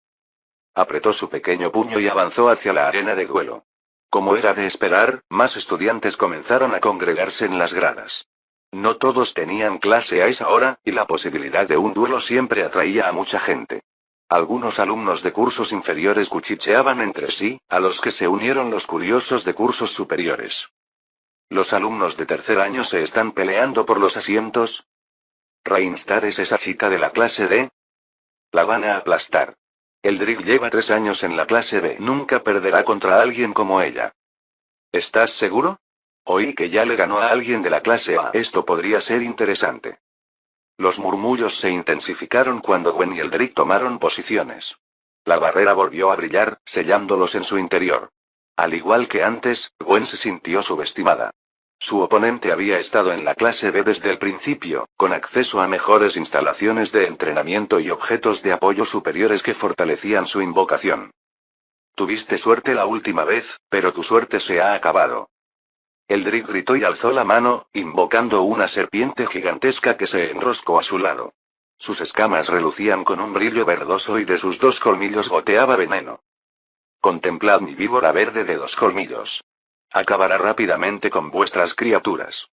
Apretó su pequeño puño y avanzó hacia la arena de duelo. Como era de esperar, más estudiantes comenzaron a congregarse en las gradas. No todos tenían clase a esa hora, y la posibilidad de un duelo siempre atraía a mucha gente. Algunos alumnos de cursos inferiores cuchicheaban entre sí, a los que se unieron los curiosos de cursos superiores. ¿Los alumnos de tercer año se están peleando por los asientos? ¿Rainstar es esa chica de la clase D? La van a aplastar. Elderick lleva 3 años en la clase B. Nunca perderá contra alguien como ella. ¿Estás seguro? Oí que ya le ganó a alguien de la clase A. Esto podría ser interesante. Los murmullos se intensificaron cuando Gwen y Elderick tomaron posiciones. La barrera volvió a brillar, sellándolos en su interior. Al igual que antes, Gwen se sintió subestimada. Su oponente había estado en la clase B desde el principio, con acceso a mejores instalaciones de entrenamiento y objetos de apoyo superiores que fortalecían su invocación. Tuviste suerte la última vez, pero tu suerte se ha acabado. Eldrick gritó y alzó la mano, invocando una serpiente gigantesca que se enroscó a su lado. Sus escamas relucían con un brillo verdoso y de sus 2 colmillos goteaba veneno. Contemplad mi víbora verde de 2 colmillos. Acabará rápidamente con vuestras criaturas.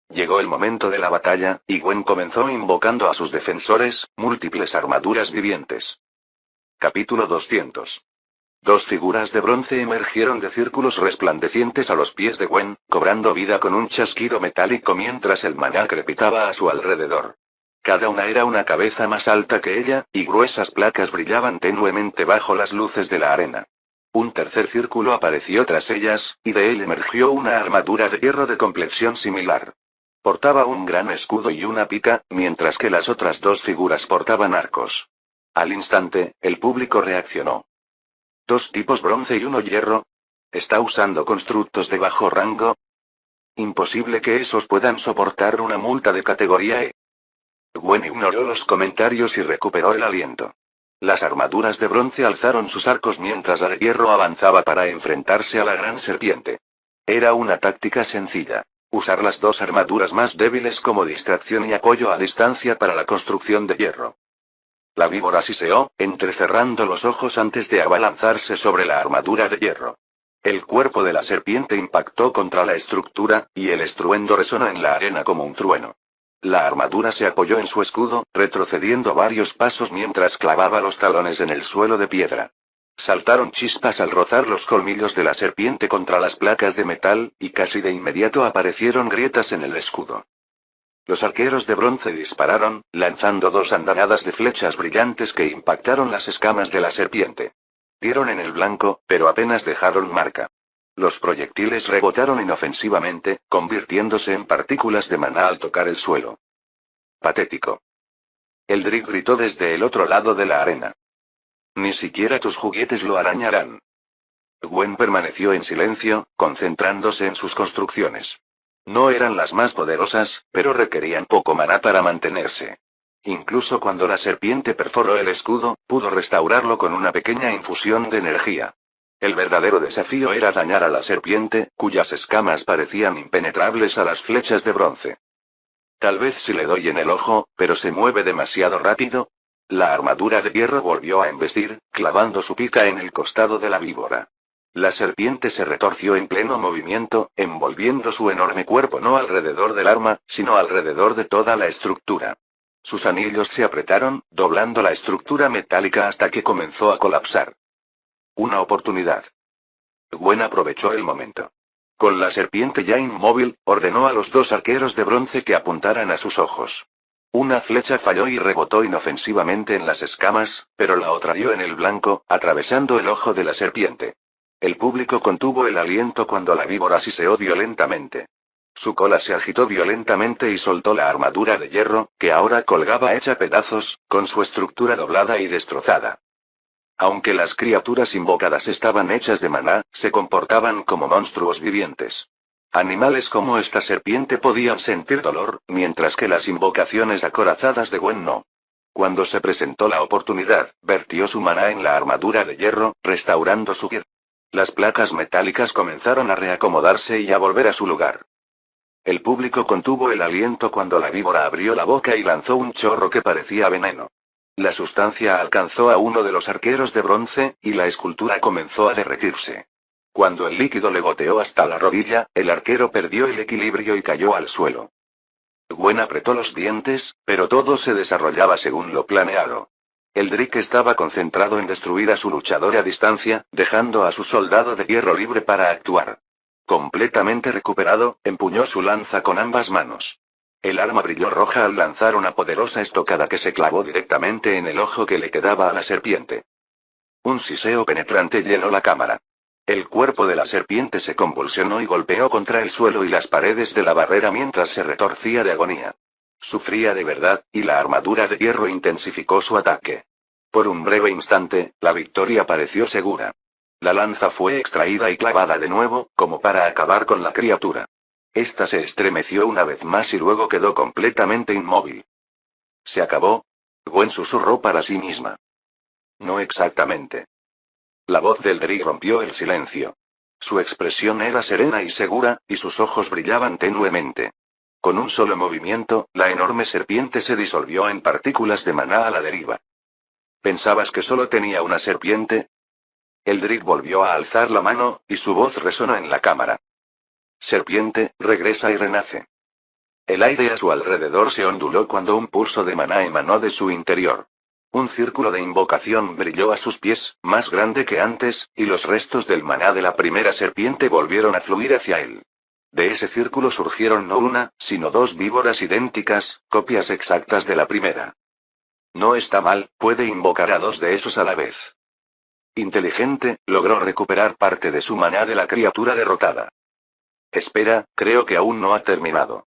Llegó el momento de la batalla, y Gwen comenzó invocando a sus defensores, múltiples armaduras vivientes. Capítulo 200. 2 figuras de bronce emergieron de círculos resplandecientes a los pies de Gwen, cobrando vida con un chasquido metálico mientras el maná crepitaba a su alrededor. Cada una era una cabeza más alta que ella, y gruesas placas brillaban tenuemente bajo las luces de la arena. Un tercer círculo apareció tras ellas, y de él emergió una armadura de hierro de complexión similar. Portaba un gran escudo y una pica, mientras que las otras 2 figuras portaban arcos. Al instante, el público reaccionó. 2 tipos bronce y 1 hierro. ¿Está usando constructos de bajo rango? Imposible que esos puedan soportar una multa de categoría E. Gwen ignoró los comentarios y recuperó el aliento. Las armaduras de bronce alzaron sus arcos mientras la de hierro avanzaba para enfrentarse a la gran serpiente. Era una táctica sencilla. Usar las 2 armaduras más débiles como distracción y apoyo a distancia para la construcción de hierro. La víbora siseó, entrecerrando los ojos antes de abalanzarse sobre la armadura de hierro. El cuerpo de la serpiente impactó contra la estructura, y el estruendo resonó en la arena como un trueno. La armadura se apoyó en su escudo, retrocediendo varios pasos mientras clavaba los talones en el suelo de piedra. Saltaron chispas al rozar los colmillos de la serpiente contra las placas de metal, y casi de inmediato aparecieron grietas en el escudo. Los arqueros de bronce dispararon, lanzando 2 andanadas de flechas brillantes que impactaron las escamas de la serpiente. Dieron en el blanco, pero apenas dejaron marca. Los proyectiles rebotaron inofensivamente, convirtiéndose en partículas de maná al tocar el suelo. Patético. Eldrick gritó desde el otro lado de la arena. Ni siquiera tus juguetes lo arañarán. Gwen permaneció en silencio, concentrándose en sus construcciones. No eran las más poderosas, pero requerían poco maná para mantenerse. Incluso cuando la serpiente perforó el escudo, pudo restaurarlo con una pequeña infusión de energía. El verdadero desafío era dañar a la serpiente, cuyas escamas parecían impenetrables a las flechas de bronce. Tal vez si le doy en el ojo, pero se mueve demasiado rápido. La armadura de hierro volvió a embestir, clavando su pica en el costado de la víbora. La serpiente se retorció en pleno movimiento, envolviendo su enorme cuerpo no alrededor del arma, sino alrededor de toda la estructura. Sus anillos se apretaron, doblando la estructura metálica hasta que comenzó a colapsar. Una oportunidad. Gwen aprovechó el momento. Con la serpiente ya inmóvil, ordenó a los 2 arqueros de bronce que apuntaran a sus ojos. Una flecha falló y rebotó inofensivamente en las escamas, pero la otra dio en el blanco, atravesando el ojo de la serpiente. El público contuvo el aliento cuando la víbora siseó violentamente. Su cola se agitó violentamente y soltó la armadura de hierro, que ahora colgaba hecha pedazos, con su estructura doblada y destrozada. Aunque las criaturas invocadas estaban hechas de maná, se comportaban como monstruos vivientes. Animales como esta serpiente podían sentir dolor, mientras que las invocaciones acorazadas de Gwen no. Cuando se presentó la oportunidad, vertió su maná en la armadura de hierro, restaurando su hierro. Las placas metálicas comenzaron a reacomodarse y a volver a su lugar. El público contuvo el aliento cuando la víbora abrió la boca y lanzó un chorro que parecía veneno. La sustancia alcanzó a uno de los arqueros de bronce, y la escultura comenzó a derretirse. Cuando el líquido le goteó hasta la rodilla, el arquero perdió el equilibrio y cayó al suelo. Gwen apretó los dientes, pero todo se desarrollaba según lo planeado. Eldrick estaba concentrado en destruir a su luchador a distancia, dejando a su soldado de hierro libre para actuar. Completamente recuperado, empuñó su lanza con ambas manos. El arma brilló roja al lanzar una poderosa estocada que se clavó directamente en el ojo que le quedaba a la serpiente. Un siseo penetrante llenó la cámara. El cuerpo de la serpiente se convulsionó y golpeó contra el suelo y las paredes de la barrera mientras se retorcía de agonía. Sufría de verdad, y la armadura de hierro intensificó su ataque. Por un breve instante, la victoria pareció segura. La lanza fue extraída y clavada de nuevo, como para acabar con la criatura. Esta se estremeció una vez más y luego quedó completamente inmóvil. ¿Se acabó? Gwen susurró para sí misma. No exactamente. La voz del Drake rompió el silencio. Su expresión era serena y segura, y sus ojos brillaban tenuemente. Con un solo movimiento, la enorme serpiente se disolvió en partículas de maná a la deriva. ¿Pensabas que solo tenía una serpiente? El Drake volvió a alzar la mano, y su voz resonó en la cámara. Serpiente, regresa y renace. El aire a su alrededor se onduló cuando un pulso de maná emanó de su interior. Un círculo de invocación brilló a sus pies, más grande que antes, y los restos del maná de la primera serpiente volvieron a fluir hacia él. De ese círculo surgieron no una, sino dos víboras idénticas, copias exactas de la primera. No está mal, puede invocar a dos de esos a la vez. Inteligente, logró recuperar parte de su maná de la criatura derrotada. Espera, creo que aún no ha terminado.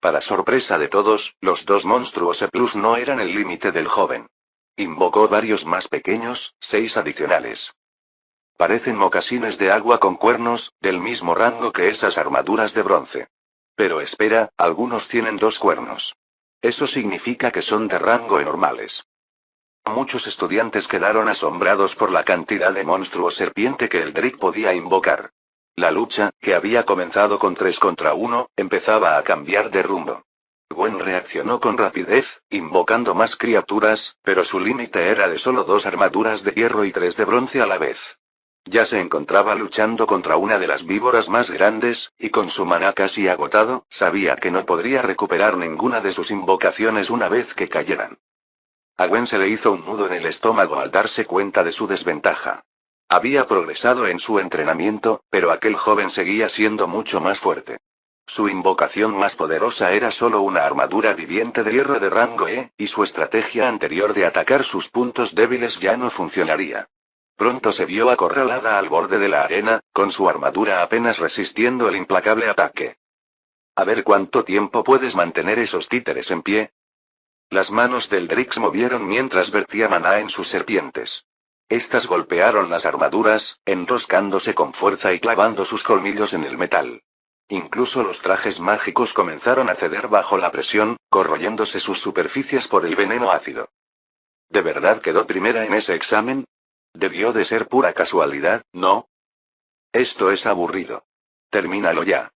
Para sorpresa de todos, los dos monstruos E+ no eran el límite del joven. Invocó varios más pequeños, 6 adicionales. Parecen mocasines de agua con cuernos, del mismo rango que esas armaduras de bronce. Pero espera, algunos tienen 2 cuernos. Eso significa que son de rango normales. Muchos estudiantes quedaron asombrados por la cantidad de monstruos serpiente que el Drake podía invocar. La lucha, que había comenzado con 3 contra 1, empezaba a cambiar de rumbo. Gwen reaccionó con rapidez, invocando más criaturas, pero su límite era de solo 2 armaduras de hierro y 3 de bronce a la vez. Ya se encontraba luchando contra una de las víboras más grandes, y con su maná casi agotado, sabía que no podría recuperar ninguna de sus invocaciones una vez que cayeran. A Gwen se le hizo un nudo en el estómago al darse cuenta de su desventaja. Había progresado en su entrenamiento, pero aquel joven seguía siendo mucho más fuerte. Su invocación más poderosa era solo una armadura viviente de hierro de rango E, y su estrategia anterior de atacar sus puntos débiles ya no funcionaría. Pronto se vio acorralada al borde de la arena, con su armadura apenas resistiendo el implacable ataque. A ver cuánto tiempo puedes mantener esos títeres en pie. Las manos del Drake se movieron mientras vertía maná en sus serpientes. Estas golpearon las armaduras, enroscándose con fuerza y clavando sus colmillos en el metal. Incluso los trajes mágicos comenzaron a ceder bajo la presión, corroyéndose sus superficies por el veneno ácido. ¿De verdad quedó primera en ese examen? Debió de ser pura casualidad, ¿no? Esto es aburrido. Termínalo ya.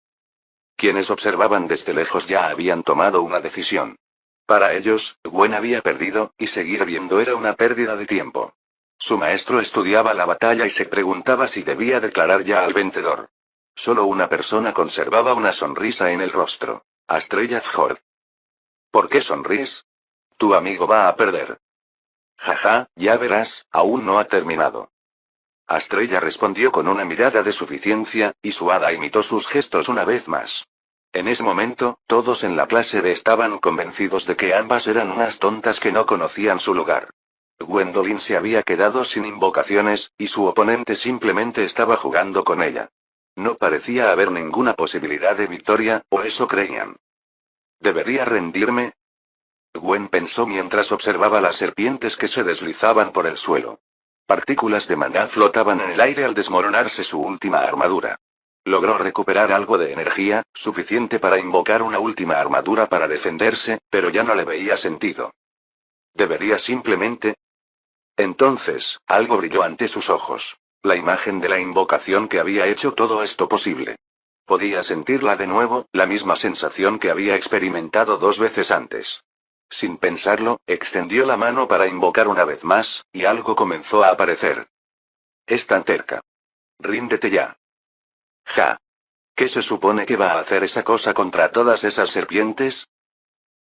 Quienes observaban desde lejos ya habían tomado una decisión. Para ellos, Gwen había perdido, y seguir viendo era una pérdida de tiempo. Su maestro estudiaba la batalla y se preguntaba si debía declarar ya al vencedor. Solo una persona conservaba una sonrisa en el rostro. Astrella Fjord. ¿Por qué sonríes? Tu amigo va a perder. Jaja, ya verás, aún no ha terminado. Astrella respondió con una mirada de suficiencia, y su hada imitó sus gestos una vez más. En ese momento, todos en la clase B estaban convencidos de que ambas eran unas tontas que no conocían su lugar. Gwendolyn se había quedado sin invocaciones, y su oponente simplemente estaba jugando con ella. No parecía haber ninguna posibilidad de victoria, o eso creían. ¿Debería rendirme? Gwen pensó mientras observaba las serpientes que se deslizaban por el suelo. Partículas de maná flotaban en el aire al desmoronarse su última armadura. Logró recuperar algo de energía, suficiente para invocar una última armadura para defenderse, pero ya no le veía sentido. ¿Debería simplemente? Entonces, algo brilló ante sus ojos. La imagen de la invocación que había hecho todo esto posible. Podía sentirla de nuevo, la misma sensación que había experimentado 2 veces antes. Sin pensarlo, extendió la mano para invocar una vez más, y algo comenzó a aparecer. Es tan terca. Ríndete ya. Ja. ¿Qué se supone que va a hacer esa cosa contra todas esas serpientes?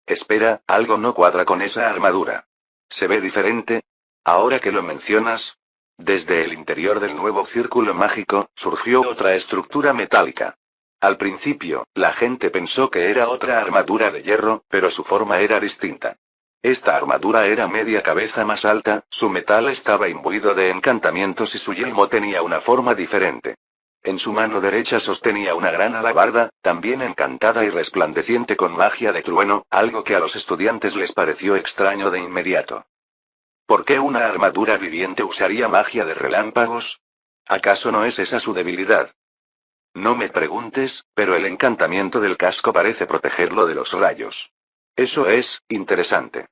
Espera, algo no cuadra con esa armadura. ¿Se ve diferente? Ahora que lo mencionas. Desde el interior del nuevo círculo mágico, surgió otra estructura metálica. Al principio, la gente pensó que era otra armadura de hierro, pero su forma era distinta. Esta armadura era media cabeza más alta, su metal estaba imbuido de encantamientos y su yelmo tenía una forma diferente. En su mano derecha sostenía una gran alabarda, también encantada y resplandeciente con magia de trueno, algo que a los estudiantes les pareció extraño de inmediato. ¿Por qué una armadura viviente usaría magia de relámpagos? ¿Acaso no es esa su debilidad? No me preguntes, pero el encantamiento del casco parece protegerlo de los rayos. Eso es, interesante.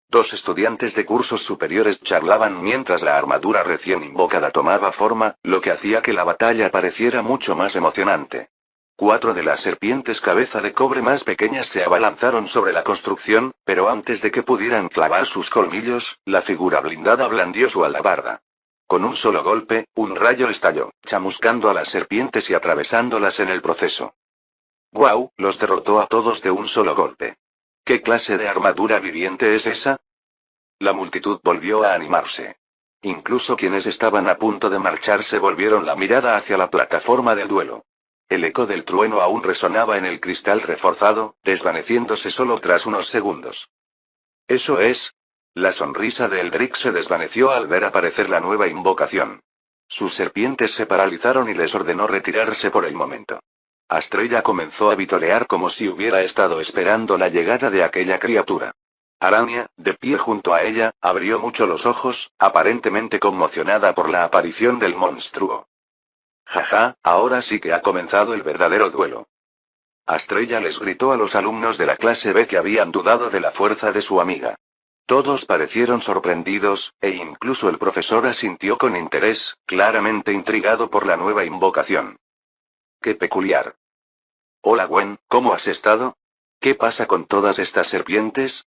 Dos estudiantes de cursos superiores charlaban mientras la armadura recién invocada tomaba forma, lo que hacía que la batalla pareciera mucho más emocionante. 4 de las serpientes cabeza de cobre más pequeñas se abalanzaron sobre la construcción, pero antes de que pudieran clavar sus colmillos, la figura blindada blandió su alabarda. Con un solo golpe, un rayo estalló, chamuscando a las serpientes y atravesándolas en el proceso. ¡Guau! Los derrotó a todos de un solo golpe. ¿Qué clase de armadura viviente es esa? La multitud volvió a animarse. Incluso quienes estaban a punto de marcharse volvieron la mirada hacia la plataforma del duelo. El eco del trueno aún resonaba en el cristal reforzado, desvaneciéndose solo tras unos segundos. Eso es. La sonrisa de Eldrick se desvaneció al ver aparecer la nueva invocación. Sus serpientes se paralizaron y les ordenó retirarse por el momento. Astrella comenzó a vitorear como si hubiera estado esperando la llegada de aquella criatura. Araña, de pie junto a ella, abrió mucho los ojos, aparentemente conmocionada por la aparición del monstruo. Jaja, ahora sí que ha comenzado el verdadero duelo. Astrella les gritó a los alumnos de la clase B que habían dudado de la fuerza de su amiga. Todos parecieron sorprendidos, e incluso el profesor asintió con interés, claramente intrigado por la nueva invocación. ¡Qué peculiar! Hola Gwen, ¿cómo has estado? ¿Qué pasa con todas estas serpientes?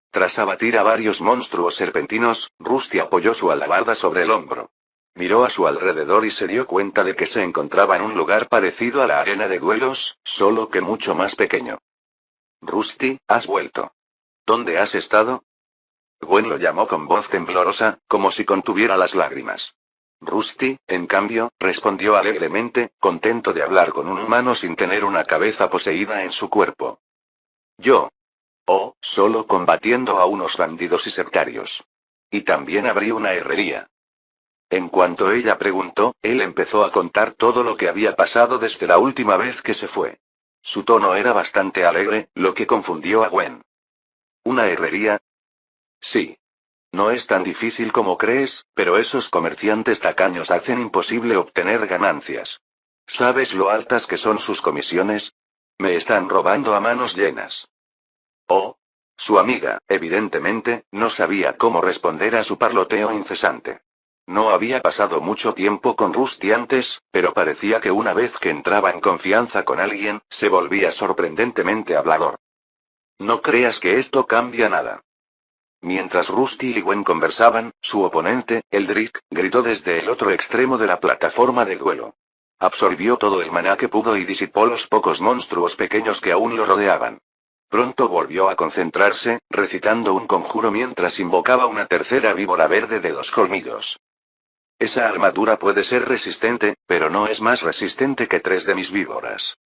Tras abatir a varios monstruos serpentinos, Rusty apoyó su alabarda sobre el hombro. Miró a su alrededor y se dio cuenta de que se encontraba en un lugar parecido a la arena de duelos, solo que mucho más pequeño. Rusty, has vuelto. ¿Dónde has estado? Gwen lo llamó con voz temblorosa, como si contuviera las lágrimas. Rusty, en cambio, respondió alegremente, contento de hablar con un humano sin tener una cabeza poseída en su cuerpo. Yo. Oh, solo combatiendo a unos bandidos y sectarios. Y también abrí una herrería. En cuanto ella preguntó, él empezó a contar todo lo que había pasado desde la última vez que se fue. Su tono era bastante alegre, lo que confundió a Gwen. ¿Una herrería? Sí. No es tan difícil como crees, pero esos comerciantes tacaños hacen imposible obtener ganancias. ¿Sabes lo altas que son sus comisiones? Me están robando a manos llenas. Oh. Su amiga, evidentemente, no sabía cómo responder a su parloteo incesante. No había pasado mucho tiempo con Rusty antes, pero parecía que una vez que entraba en confianza con alguien, se volvía sorprendentemente hablador. No creas que esto cambia nada. Mientras Rusty y Gwen conversaban, su oponente, Eldrick, gritó desde el otro extremo de la plataforma de duelo. Absorbió todo el maná que pudo y disipó los pocos monstruos pequeños que aún lo rodeaban. Pronto volvió a concentrarse, recitando un conjuro mientras invocaba una tercera víbora verde de 2 colmillos. Esa armadura puede ser resistente, pero no es más resistente que 3 de mis víboras.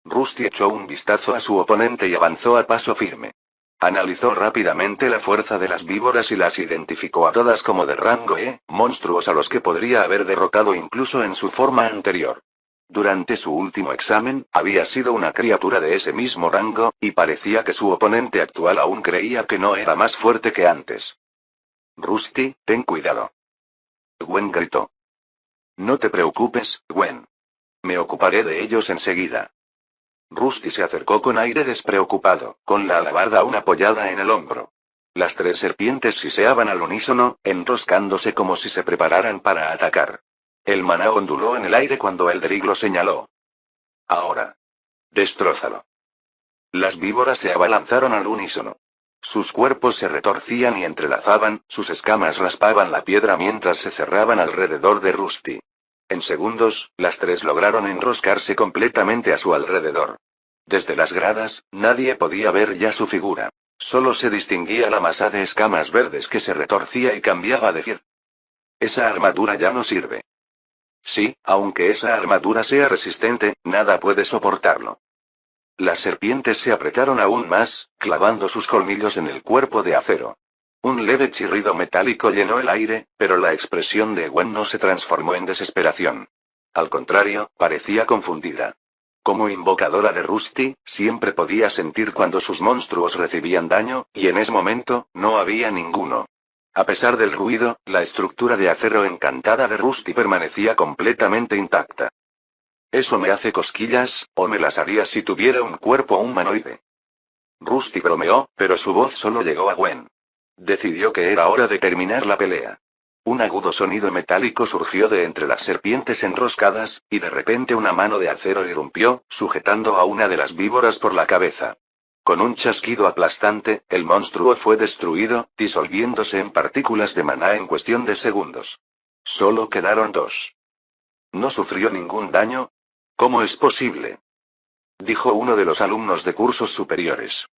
Rusty echó un vistazo a su oponente y avanzó a paso firme. Analizó rápidamente la fuerza de las víboras y las identificó a todas como de rango E, monstruos a los que podría haber derrotado incluso en su forma anterior. Durante su último examen, había sido una criatura de ese mismo rango, y parecía que su oponente actual aún creía que no era más fuerte que antes. Rusty, ten cuidado. Gwen gritó. No te preocupes, Gwen. Me ocuparé de ellos enseguida. Rusty se acercó con aire despreocupado, con la alabarda aún apoyada en el hombro. Las 3 serpientes siseaban al unísono, enroscándose como si se prepararan para atacar. El maná onduló en el aire cuando Eldrick lo señaló. Ahora. Destrózalo. Las víboras se abalanzaron al unísono. Sus cuerpos se retorcían y entrelazaban, sus escamas raspaban la piedra mientras se cerraban alrededor de Rusty. En segundos, las 3 lograron enroscarse completamente a su alrededor. Desde las gradas, nadie podía ver ya su figura. Solo se distinguía la masa de escamas verdes que se retorcía y cambiaba de fir. Esa armadura ya no sirve. Sí, aunque esa armadura sea resistente, nada puede soportarlo. Las serpientes se apretaron aún más, clavando sus colmillos en el cuerpo de acero. Un leve chirrido metálico llenó el aire, pero la expresión de Gwen no se transformó en desesperación. Al contrario, parecía confundida. Como invocadora de Rusty, siempre podía sentir cuando sus monstruos recibían daño, y en ese momento, no había ninguno. A pesar del ruido, la estructura de acero encantada de Rusty permanecía completamente intacta. Eso me hace cosquillas, o me las haría si tuviera un cuerpo humanoide. Rusty bromeó, pero su voz solo llegó a Gwen. Decidió que era hora de terminar la pelea. Un agudo sonido metálico surgió de entre las serpientes enroscadas, y de repente una mano de acero irrumpió, sujetando a una de las víboras por la cabeza. Con un chasquido aplastante, el monstruo fue destruido, disolviéndose en partículas de maná en cuestión de segundos. Solo quedaron dos. ¿No sufrió ningún daño? ¿Cómo es posible?, dijo uno de los alumnos de cursos superiores.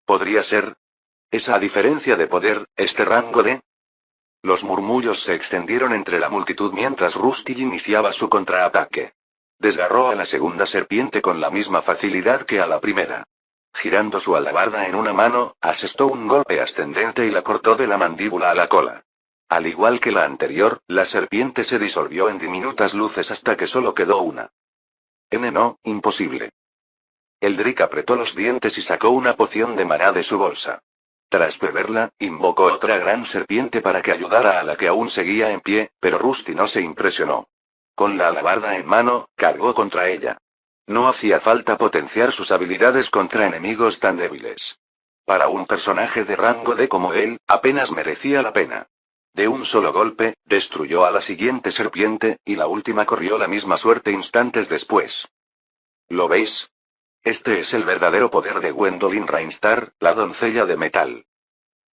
¿Podría ser? ¿Esa diferencia de poder, este rango de...? Los murmullos se extendieron entre la multitud mientras Rusty iniciaba su contraataque. Desgarró a la segunda serpiente con la misma facilidad que a la primera. Girando su alabarda en una mano, asestó un golpe ascendente y la cortó de la mandíbula a la cola. Al igual que la anterior, la serpiente se disolvió en diminutas luces hasta que solo quedó una. No, imposible. Eldrick apretó los dientes y sacó una poción de maná de su bolsa. Tras beberla, invocó otra gran serpiente para que ayudara a la que aún seguía en pie, pero Rusty no se impresionó. Con la alabarda en mano, cargó contra ella. No hacía falta potenciar sus habilidades contra enemigos tan débiles. Para un personaje de rango D como él, apenas merecía la pena. De un solo golpe, destruyó a la siguiente serpiente, y la última corrió la misma suerte instantes después. ¿Lo veis? Este es el verdadero poder de Gwendolyn Reinstar, la doncella de metal.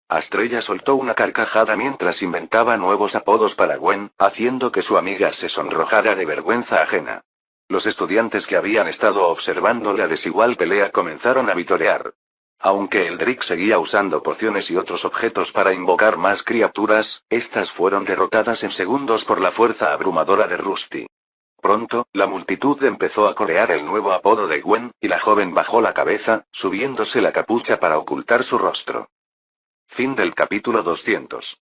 Estrella soltó una carcajada mientras inventaba nuevos apodos para Gwen, haciendo que su amiga se sonrojara de vergüenza ajena. Los estudiantes que habían estado observando la desigual pelea comenzaron a vitorear. Aunque Eldrick seguía usando pociones y otros objetos para invocar más criaturas, estas fueron derrotadas en segundos por la fuerza abrumadora de Rusty. Pronto, la multitud empezó a corear el nuevo apodo de Gwen, y la joven bajó la cabeza, subiéndose la capucha para ocultar su rostro. Fin del capítulo 200.